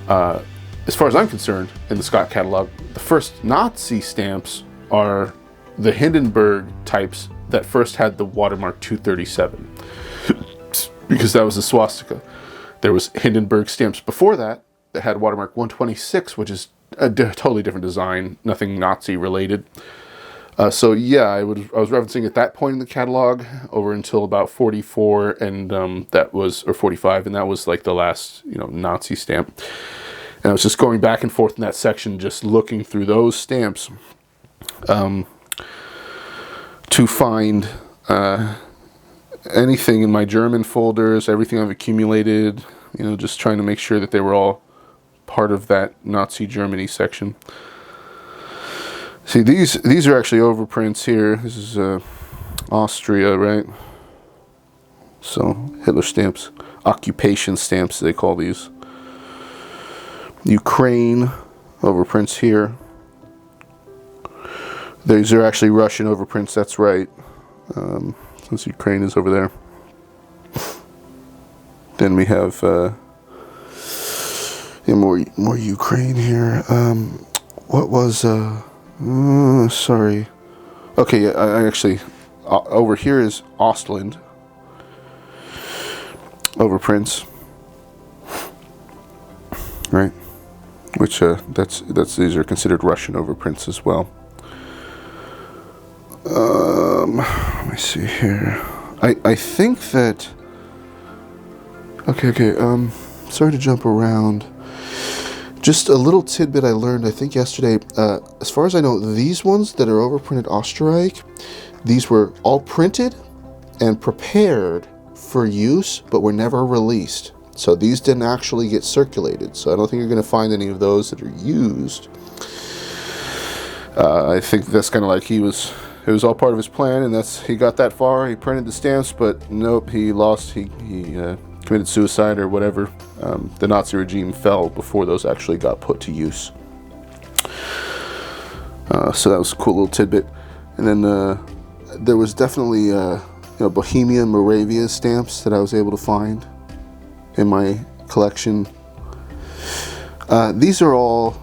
as far as I'm concerned, in the Scott catalog, the first Nazi stamps are the Hindenburg types that first had the watermark 237, because that was the swastika. There was Hindenburg stamps before that had watermark 126, which is a totally different design, nothing Nazi related. So yeah, I was referencing at that point in the catalog over until about 44, and or 45, and that was like the last, you know, Nazi stamp. And I was just going back and forth in that section, just looking through those stamps to find anything in my German folders, everything I've accumulated, you know, just trying to make sure that they were all part of that Nazi Germany section. See, these are actually overprints here. This is Austria, right? So, Hitler stamps, occupation stamps, they call these. Ukraine, overprints here. These are actually Russian overprints, that's right. Since Ukraine is over there. Then we have more Ukraine here. What was sorry. Okay, yeah, I actually over here is Ostland overprints, right? Which these are considered Russian overprints as well. Let me see here. I think that. Okay. Sorry to jump around. Just a little tidbit I learned, I think yesterday. As far as I know, these ones that are overprinted Österreich, these were all printed and prepared for use, but were never released. So these didn't actually get circulated. So I don't think you're going to find any of those that are used. I think that's kind of like it was all part of his plan, and he got that far. He printed the stamps, but nope, he lost. He committed suicide or whatever. The Nazi regime fell before those actually got put to use. So that was a cool little tidbit. And then there was definitely Bohemia, Moravia stamps that I was able to find in my collection. These are all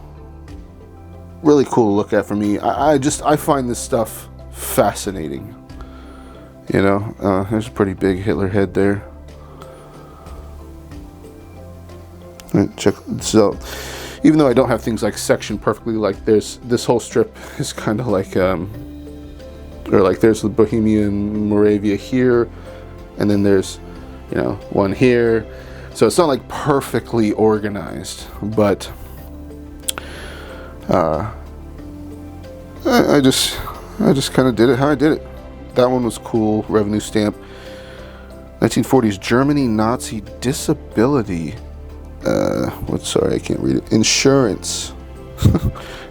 really cool to look at for me. I find this stuff fascinating. You know, there's a pretty big Hitler head there. Right, check. So, even though I don't have things like sectioned perfectly, like this whole strip is kind of like, or like there's the Bohemia and Moravia here, and then there's, you know, one here. So it's not like perfectly organized, but I just kind of did it how I did it. That one was cool. Revenue stamp. 1940s Germany Nazi disability. Sorry, I can't read it. Insurance.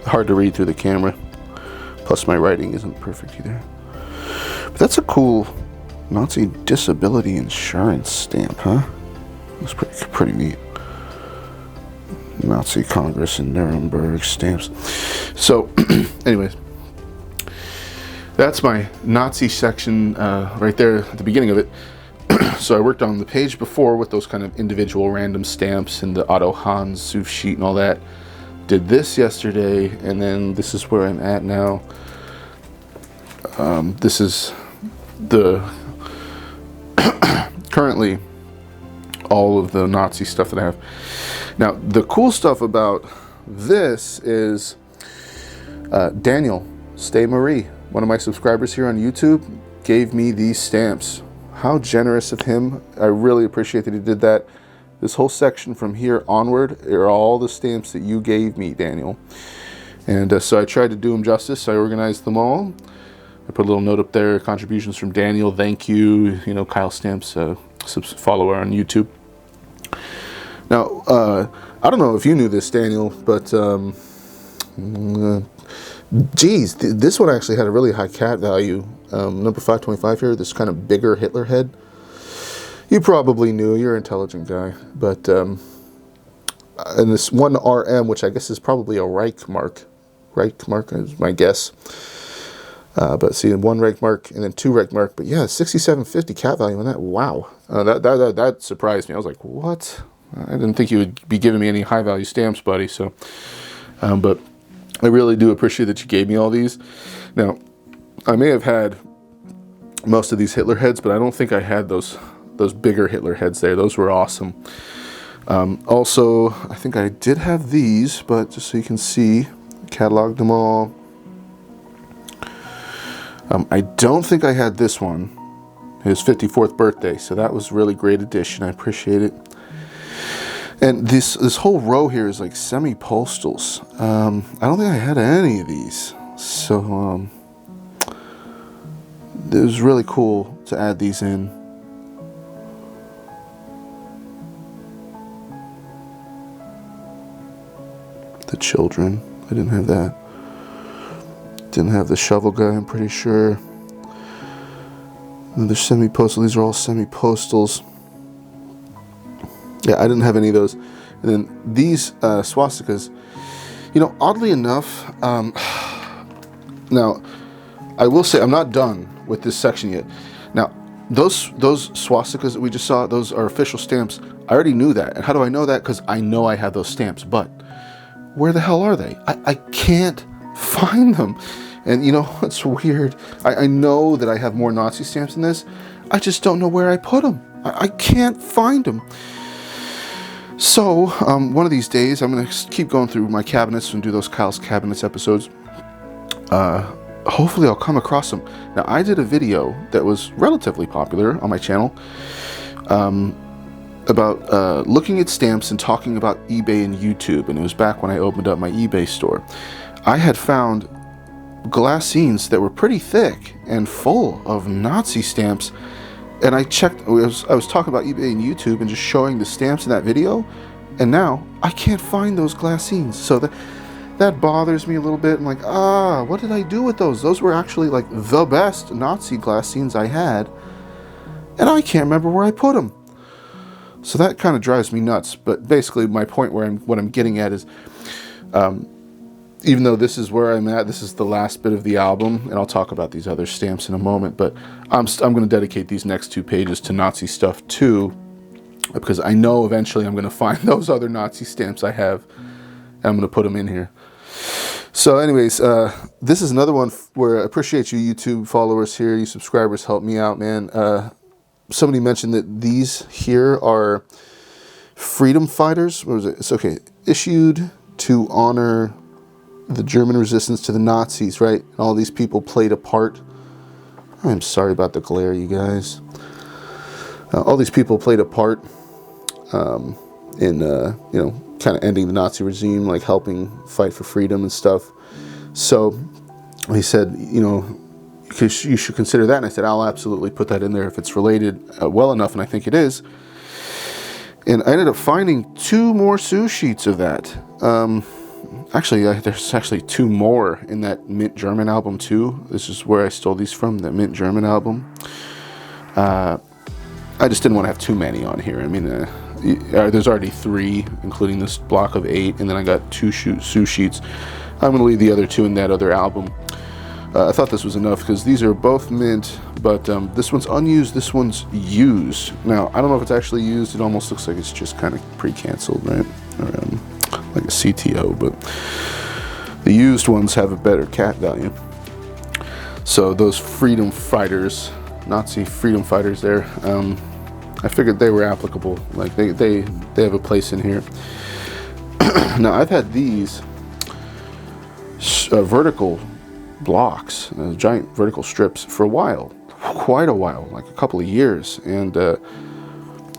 Hard to read through the camera. Plus my writing isn't perfect either. But that's a cool Nazi disability insurance stamp, huh? That's pretty neat. Nazi Congress in Nuremberg stamps. So, anyways, that's my Nazi section right there at the beginning of it. So I worked on the page before with those kind of individual random stamps and the Otto Hahn Suf sheet and all that. Did this yesterday, and then this is where I'm at now. This is the currently all of the Nazi stuff that I have. Now, the cool stuff about this is Daniel Stay Marie, one of my subscribers here on YouTube, gave me these stamps. How generous of him. I really appreciate that he did that. This whole section from here onward are all the stamps that you gave me, Daniel. And so I tried to do them justice. I organized them all. I put a little note up there, contributions from Daniel, thank you. You know, Kyle Stamps, follower on YouTube. Now, I don't know if you knew this, Daniel, but geez, this one actually had a really high cat value. Number 525 here, this kind of bigger Hitler head. You probably knew, you're an intelligent guy. But, and this one RM, which I guess is probably a Reich mark is my guess. But see, one Reich mark and then 2 Reich mark. But yeah, 6750 cat value on that. Wow, that surprised me. I was like, what? I didn't think you would be giving me any high value stamps, buddy. So, but I really do appreciate that you gave me all these. Now, I may have had most of these Hitler heads, but I don't think I had those bigger Hitler heads there. Those were awesome. Also, I think I did have these, but just so you can see, cataloged them all. I don't think I had this one, his 54th birthday, so that was really great addition. I appreciate it. And this whole row here is like semi-postals. I don't think I had any of these, so it was really cool to add these in. The children, I didn't have that. Didn't have the shovel guy, I'm pretty sure. Another semi-postal, these are all semi-postals. Yeah, I didn't have any of those. And then these swastikas, you know, oddly enough, now, I will say I'm not done with this section yet. Now, those swastikas that we just saw, those are official stamps. I already knew that. And how do I know that? Because I know I have those stamps. But where the hell are they? I can't find them. And you know what's weird? I know that I have more Nazi stamps in this. I just don't know where I put them. I can't find them. So one of these days I'm going to keep going through my cabinets and do those Kyle's Cabinets episodes. Hopefully I'll come across them. Now, I did a video that was relatively popular on my channel about looking at stamps and talking about eBay and YouTube, and it was back when I opened up my eBay store. I had found glassines that were pretty thick and full of Nazi stamps, and I checked. I was talking about eBay and YouTube and just showing the stamps in that video, and now I can't find those glassines. So that bothers me a little bit. I'm like, what did I do with those? Those were actually like the best Nazi glassines I had, and I can't remember where I put them. So that kind of drives me nuts. But basically, my point what I'm getting at is, even though this is where I'm at, this is the last bit of the album, and I'll talk about these other stamps in a moment, but I'm going to dedicate these next 2 pages to Nazi stuff too, because I know eventually I'm going to find those other Nazi stamps I have, and I'm going to put them in here. So anyways, this is another one where I appreciate you YouTube followers here, you subscribers help me out, man. Somebody mentioned that these here are freedom fighters. What was it? It's okay. Issued to honor the German resistance to the Nazis, right? And all these people played a part. I'm sorry about the glare, you guys. All these people played a part in, you know, kind of ending the Nazi regime, like helping fight for freedom and stuff. So he said, you know, because you should consider that. And I said, I'll absolutely put that in there if it's related well enough, and I think it is. And I ended up finding 2 more sue sheets of that. Actually, there's actually 2 more in that Mint German album too. This is where I stole these from, the Mint German album. I just didn't want to have too many on here. I mean, there's already 3, including this block of 8, and then I got 2 sue sheets. I'm going to leave the other 2 in that other album. I thought this was enough because these are both mint, but this one's unused, this one's used. Now, I don't know if it's actually used. It almost looks like it's just kind of pre-canceled, right? Or, like a CTO, but the used ones have a better cat value. So those freedom fighters, Nazi freedom fighters there, I figured they were applicable. Like they have a place in here. Now I've had these vertical blocks, giant vertical strips for a while, quite a while, like a couple of years, and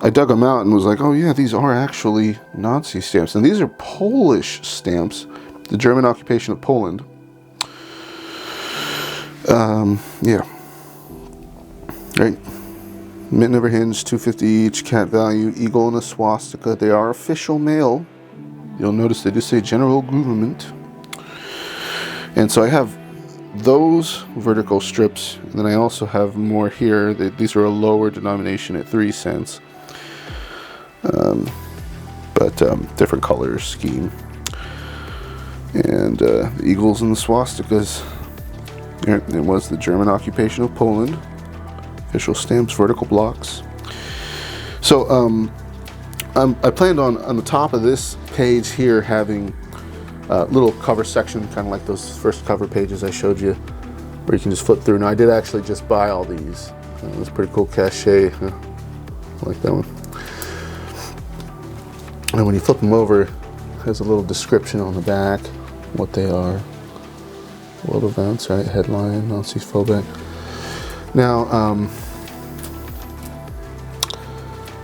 I dug them out and was like, oh yeah, these are actually Nazi stamps, and these are Polish stamps, the German occupation of Poland. Yeah, right. Mint never hinged, $2.50 each, cat value, eagle and a swastika. They are official mail. You'll notice they do say general government. And so I have those vertical strips, and then I also have more here. These are a lower denomination at 3 cents. But different color scheme. And the eagles and the swastikas. It was the German occupation of Poland. Official stamps, vertical blocks. So I planned on the top of this page here having a little cover section, kind of like those first cover pages I showed you, where you can just flip through. Now I did actually just buy all these. It's pretty cool cachet. I like that one. And when you flip them over, there's a little description on the back, what they are. World events, right? Headline, Nazi phobic. Now,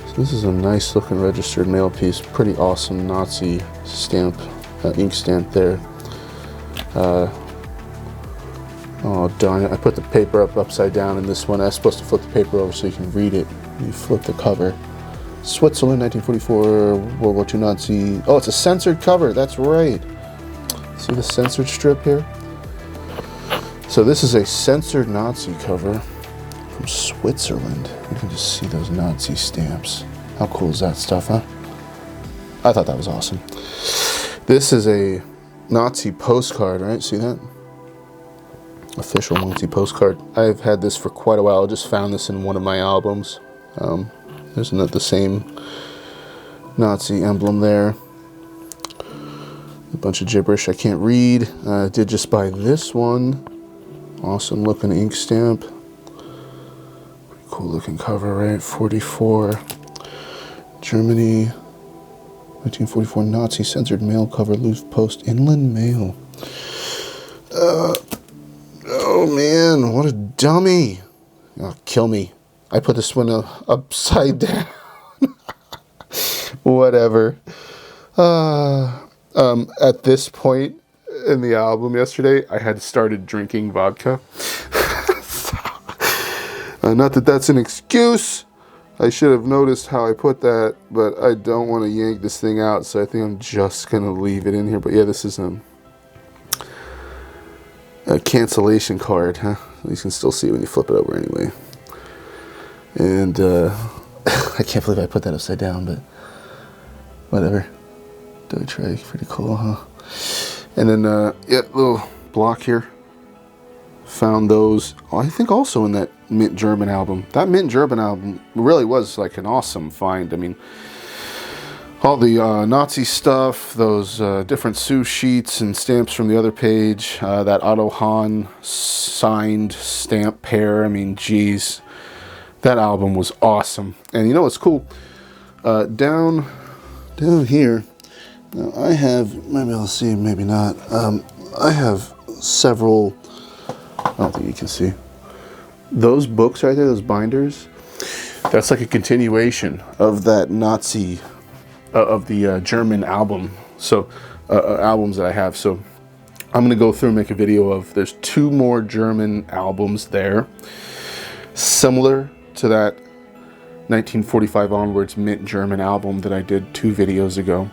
so this is a nice looking registered mail piece. Pretty awesome Nazi stamp, ink stamp there. Oh darn it, I put the paper upside down in this one. I was supposed to flip the paper over so you can read it. You flip the cover. Switzerland, 1944, World War II Nazi. Oh, it's a censored cover, that's right. See the censored strip here? So this is a censored Nazi cover from Switzerland. You can just see those Nazi stamps. How cool is that stuff, huh? I thought that was awesome. This is a Nazi postcard, right? See that? Official Nazi postcard. I've had this for quite a while. I just found this in one of my albums. Isn't that the same Nazi emblem there? A bunch of gibberish I can't read. I did just buy this one. Awesome looking ink stamp. Pretty cool looking cover, right? 44. Germany. 1944 Nazi censored mail cover, loose post, inland mail. Oh man, what a dummy. Oh, kill me. I put this one upside down. Whatever. At this point in the album yesterday, I had started drinking vodka. Not that that's an excuse. I should have noticed how I put that, but I don't want to yank this thing out, so I think I'm just going to leave it in here. But yeah, this is a cancellation card, huh? You can still see it when you flip it over anyway. And I can't believe I put that upside down, but whatever. Deutsche Reich, pretty cool, huh? And then, yeah, little block here. Found those, I think, also in that Mint German album. That Mint German album really was like an awesome find. I mean, all the Nazi stuff, those different Sue sheets and stamps from the other page, that Otto Hahn signed stamp pair. I mean, geez, that album was awesome. And you know what's cool? Down here, now I have, maybe I'll see, maybe not. I have several, I don't think you can see. Those books right there, those binders, that's like a continuation of that Nazi, of the German album. So, albums that I have. So, I'm going to go through and make a video of, there's 2 more German albums there. Similar to that 1945 onwards Mint German album that I did 2 videos ago.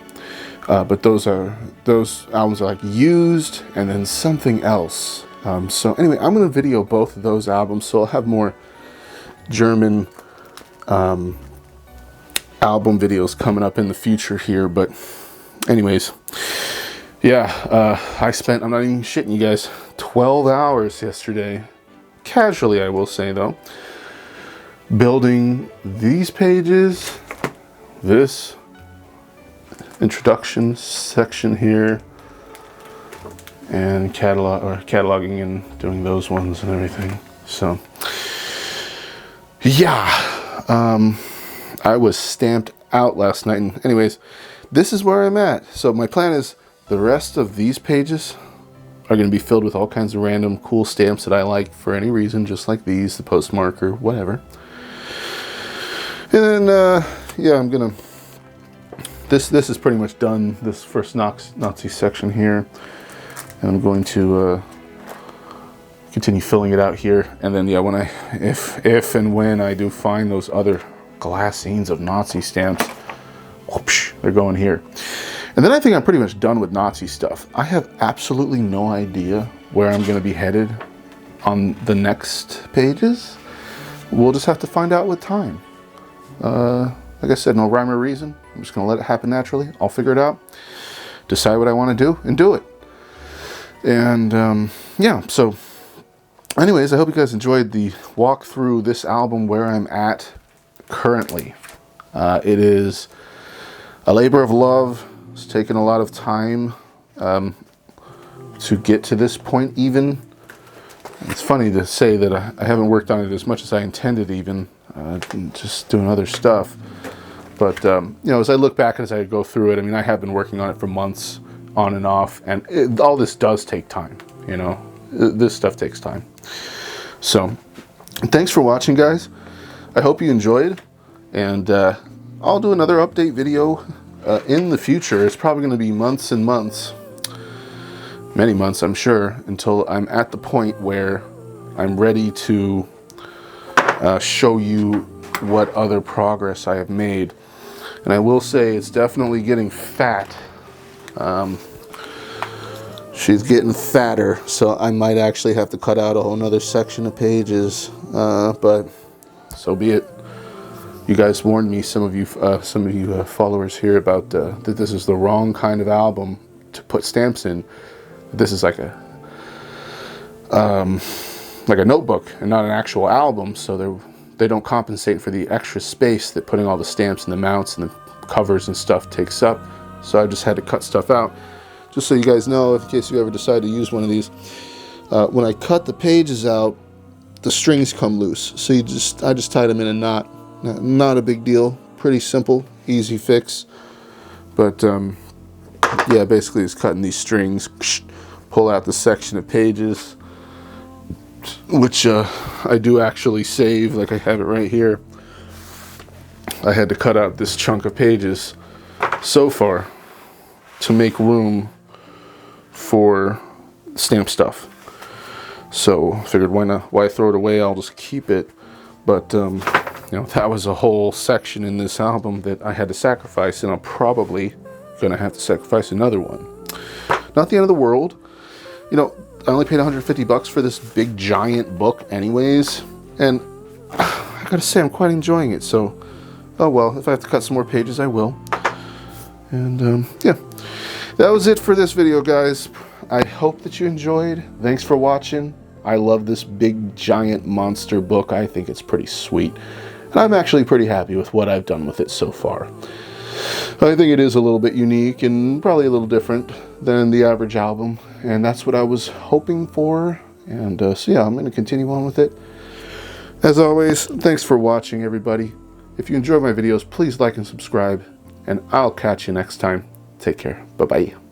But those albums are like used and then something else. So anyway, I'm going to video both of those albums, so I'll have more German album videos coming up in the future here. But anyways, yeah, I'm not even shitting you guys, 12 hours yesterday, casually I will say though, building these pages, this introduction section here, and cataloging and doing those ones and everything. So yeah, I was stamped out last night. And anyways, this is where I'm at. So my plan is the rest of these pages are going to be filled with all kinds of random cool stamps that I like for any reason, just like these, the postmark or whatever. And then, yeah, I'm going to... This is pretty much done, this first Nazi section here. And I'm going to continue filling it out here. And then, yeah, when if and when I do find those other glassines of Nazi stamps, whoopsh, they're going here. And then I think I'm pretty much done with Nazi stuff. I have absolutely no idea where I'm going to be headed on the next pages. We'll just have to find out with time. Like I said, no rhyme or reason. I'm just going to let it happen naturally. I'll figure it out, decide what I want to do, and do it. And yeah, so anyways, I hope you guys enjoyed the walk through this album where I'm at currently. It is a labor of love. It's taken a lot of time to get to this point even. It's funny to say that I haven't worked on it as much as I intended even, just doing other stuff. But, you know, as I look back as I go through it, I mean, I have been working on it for months on and off, and all this does take time, you know. This stuff takes time. So, thanks for watching, guys. I hope you enjoyed, and I'll do another update video in the future. It's probably going to be months and months, many months, I'm sure, until I'm at the point where I'm ready to show you what other progress I have made. And I will say it's definitely getting fat. She's getting fatter, so I might actually have to cut out a whole nother section of pages, but so be it. You guys warned me, some of you followers here, about that this is the wrong kind of album to put stamps in. This is like a notebook and not an actual album, so they don't compensate for the extra space that putting all the stamps and the mounts and the covers and stuff takes up. So I just had to cut stuff out. Just so you guys know, in case you ever decide to use one of these, when I cut the pages out, the strings come loose. So I just tied them in a knot. Not a big deal. Pretty simple, easy fix. But yeah, basically it's cutting these strings, pull out the section of pages, which I do actually save, like I have it right here. I had to cut out this chunk of pages so far to make room for stamp stuff. So I figured why throw it away, I'll just keep it. But you know, that was a whole section in this album that I had to sacrifice, and I'm probably gonna have to sacrifice another one. Not the end of the world. You know, I only paid $150 for this big giant book anyways, and I gotta say I'm quite enjoying it. So, oh well, if I have to cut some more pages, I will. And yeah, that was it for this video, guys. I hope that you enjoyed. Thanks for watching. I love this big giant monster book. I think it's pretty sweet, and I'm actually pretty happy with what I've done with it so far. I think it is a little bit unique and probably a little different than the average album, and that's what I was hoping for. And so yeah, I'm going to continue on with it. As always, thanks for watching, everybody. If you enjoy my videos, please like and subscribe, and I'll catch you next time. Take care. Bye-bye.